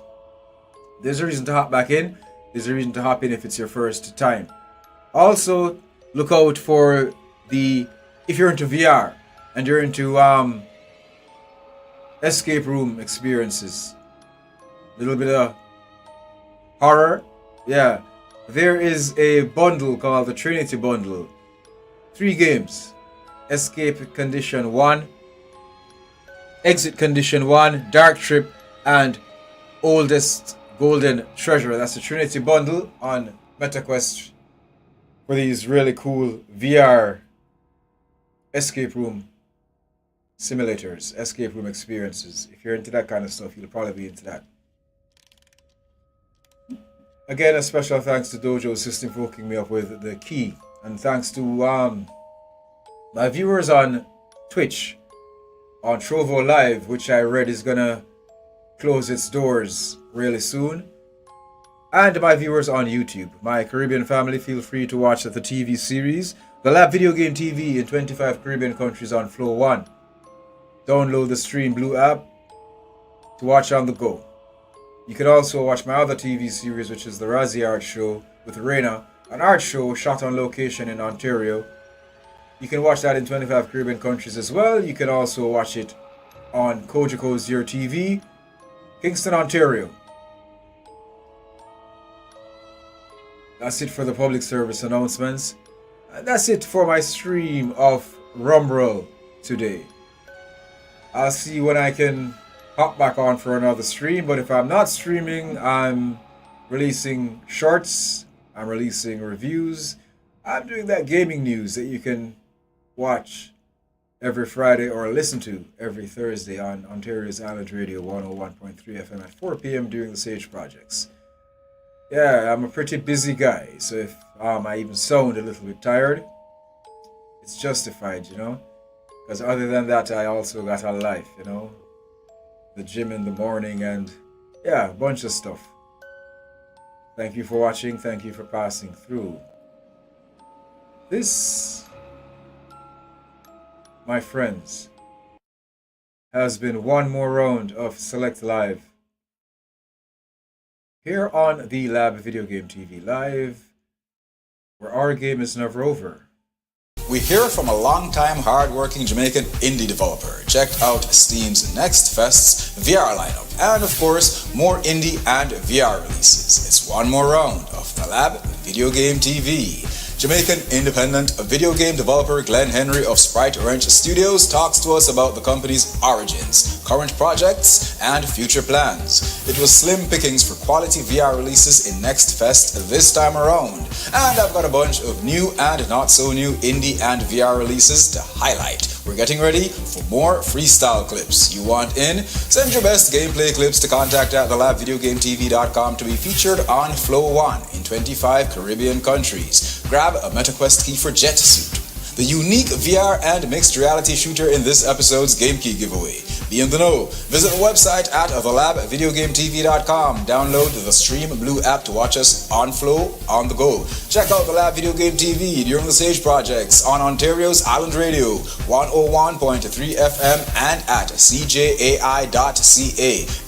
there's a reason to hop back in. There's a reason to hop in if it's your first time. Also, look out for if you're into VR and you're into escape room experiences, a little bit of horror. Yeah, there is a bundle called the Trinity Bundle. 3 games: Escape Condition 1, Exit Condition 1, Dark Trip, and Oldest Golden Treasure. That's the Trinity Bundle on MetaQuest for these really cool VR escape room simulators, escape room experiences. If you're into that kind of stuff, you'll probably be into that. Again, a special thanks to Dojo System for hooking me up with the key. And thanks to my viewers on Twitch, on Trovo Live, which I read is gonna close its doors really soon. And my viewers on YouTube. My Caribbean family, feel free to watch the TV series, The Lab Video Game TV, in 25 Caribbean countries on Flow 1. Download the Stream Blue app to watch on the go. You can also watch my other TV series, which is The Razzie Art Show with Reina an art show shot on location in Ontario. You can watch that in 25 Caribbean countries as well. You can also watch it on Kojico's Your TV, Kingston, Ontario. That's it for the public service announcements. And that's it for my stream of Rumbral today. I'll see when I can hop back on for another stream, but if I'm not streaming, I'm releasing shorts, I'm releasing reviews, I'm doing that gaming news that you can watch every Friday or listen to every Thursday on Ontario's Island Radio 101.3 FM at 4 p.m. during the Sage Projects. Yeah, I'm a pretty busy guy, so if I even sound a little bit tired, it's justified, you know? Because other than that, I also got a life, you know? The gym in the morning and, yeah, a bunch of stuff. Thank you for watching, thank you for passing through. This, my friends, has been one more round of Select Live here on the Lab Video Game TV Live, where our game is never over. We hear from a long-time hard-working Jamaican indie developer. Check out Steam's Next Fest's VR lineup, and of course, more indie and VR releases. It's one more round of the Lab Video Game TV. Jamaican independent video game developer Glenn Henry of Sprite Wrench Studios talks to us about the company's origins, current projects, and future plans. It was slim pickings for quality VR releases in Next Fest this time around, and I've got a bunch of new and not so new indie and VR releases to highlight. We're getting ready for more freestyle clips. You want in? Send your best gameplay clips to contact at thelabvideogametv.com to be featured on Flow 1 in 25 Caribbean countries. Grab a MetaQuest key for Jet Suit, the unique VR and mixed reality shooter in this episode's Game Key giveaway. Be in the know. Visit the website at thelabvideogametv.com. Download the Stream Blue app to watch us on Flow, on the go. Check out the Lab Video Game TV during the Sage Projects on Ontario's Island Radio 101.3 FM and at cjai.ca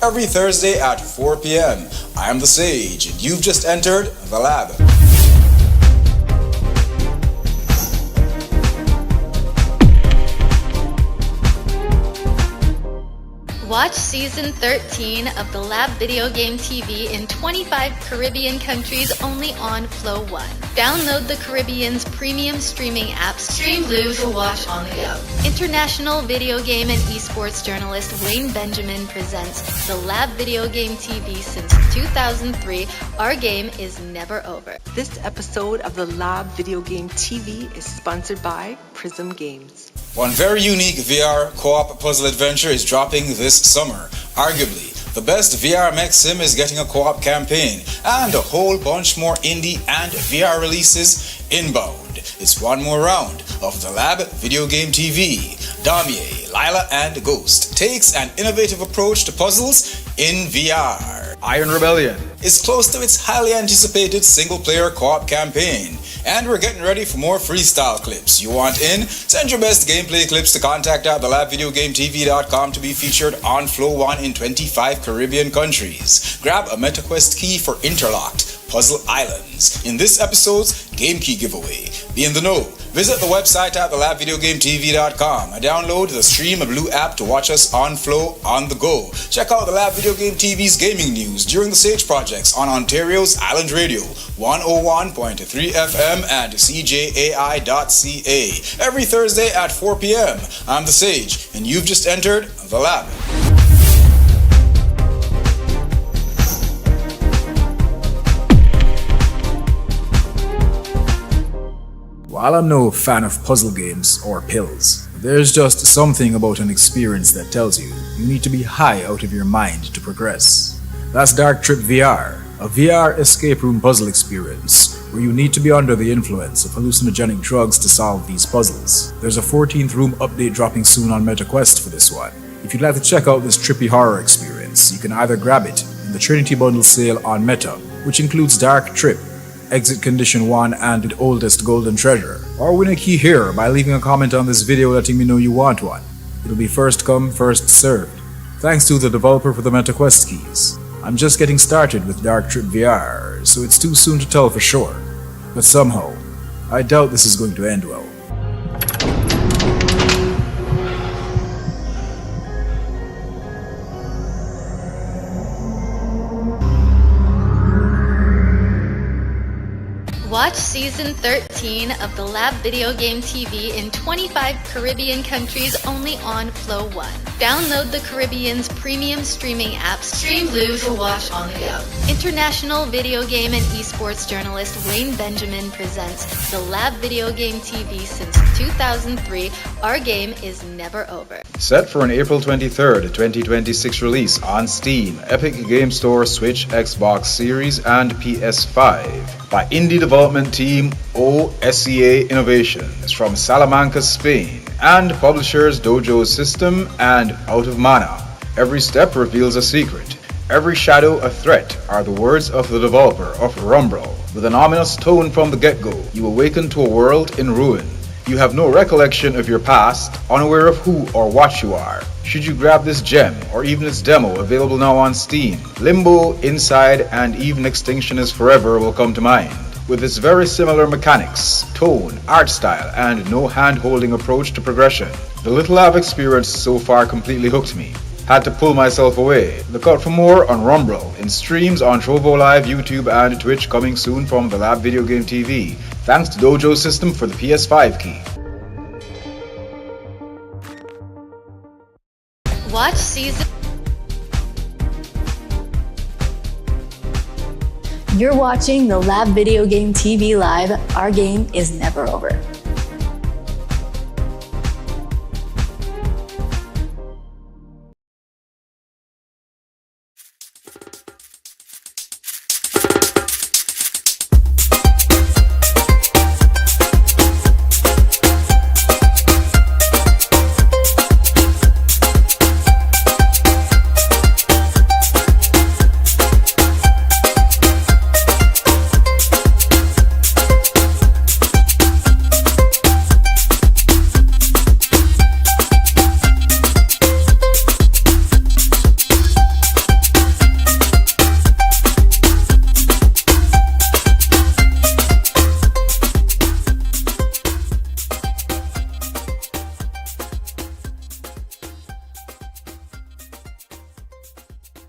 every Thursday at 4 p.m. I am the Sage, and you've just entered the Lab. Watch Season 13 of the Lab Video Game TV in 25 Caribbean countries only on Flow 1. Download the Caribbean's premium streaming app Stream Blue to watch on the go. International video game and esports journalist Wayne Benjamin presents the Lab Video Game TV since 2003. Our game is never over. This episode of the Lab Video Game TV is sponsored by Prism Games. One very unique VR co-op puzzle adventure is dropping this summer. Arguably, the best VR mech sim is getting a co-op campaign, and a whole bunch more indie and VR releases inbound. It's one more round of the Lab Video Game TV. Damier, Lila, and Ghost takes an innovative approach to puzzles in VR. Iron Rebellion Is close to its highly anticipated single-player co-op campaign. And we're getting ready for more freestyle clips. You want in? Send your best gameplay clips to contact at thelabvideogametv.com to be featured on Flow 1 in 25 Caribbean countries. Grab a MetaQuest key for Interlocked Puzzle Islands in this episode's Game Key giveaway. Be in the know. Visit the website at thelabvideogametv.com and download the Stream Blue app to watch us on Flow on the go. Check out the Lab Video Game TV's gaming news during the Sage Projects on Ontario's Island Radio 101.3 FM and cjai.ca every Thursday at 4 p.m. I'm the Sage, and you've just entered the Lab. While I'm no fan of puzzle games or pills, there's just something about an experience that tells you you need to be high out of your mind to progress. That's Dark Trip VR, a VR escape room puzzle experience where you need to be under the influence of hallucinogenic drugs to solve these puzzles. There's a 14th room update dropping soon on MetaQuest for this one. If you'd like to check out this trippy horror experience, you can either grab it in the Trinity Bundle sale on Meta, which includes Dark Trip, Exit Condition 1 and the oldest golden treasure, or win a key here by leaving a comment on this video letting me know you want one. It'll be first come, first served. Thanks to the developer for the MetaQuest keys. I'm just getting started with Dark Trip VR, so it's too soon to tell for sure. But somehow, I doubt this is going to end well. Watch Season 13 of the Lab Video Game TV in 25 Caribbean countries only on Flow 1. Download the Caribbean's premium streaming app Stream Blue to watch on the go. International video game and esports journalist Wayne Benjamin presents the Lab Video Game TV since 2003. Our game is never over. Set for an April 23rd, 2026 release on Steam, Epic Game Store, Switch, Xbox Series, and PS5 by indie development team OSEA Innovations from Salamanca, Spain, and publishers Dojo System and Out of Mana. Every step reveals a secret. Every shadow a threat are the words of the developer of Rumbral. With an ominous tone from the get-go, you awaken to a world in ruin. You have no recollection of your past, unaware of who or what you are. Should you grab this gem, or even its demo available now on Steam, Limbo, Inside, and even Extinction is Forever will come to mind. With its very similar mechanics, tone, art style, and no hand-holding approach to progression, the little I've experienced so far completely hooked me. Had to pull myself away. Look out for more on Rumbral, in streams on Trovo Live, YouTube, and Twitch coming soon from the Lab Video Game TV. Thanks to Dojo System for the PS5 key. Watch season. You're watching the Lab Video Game TV Live. Our game is never over.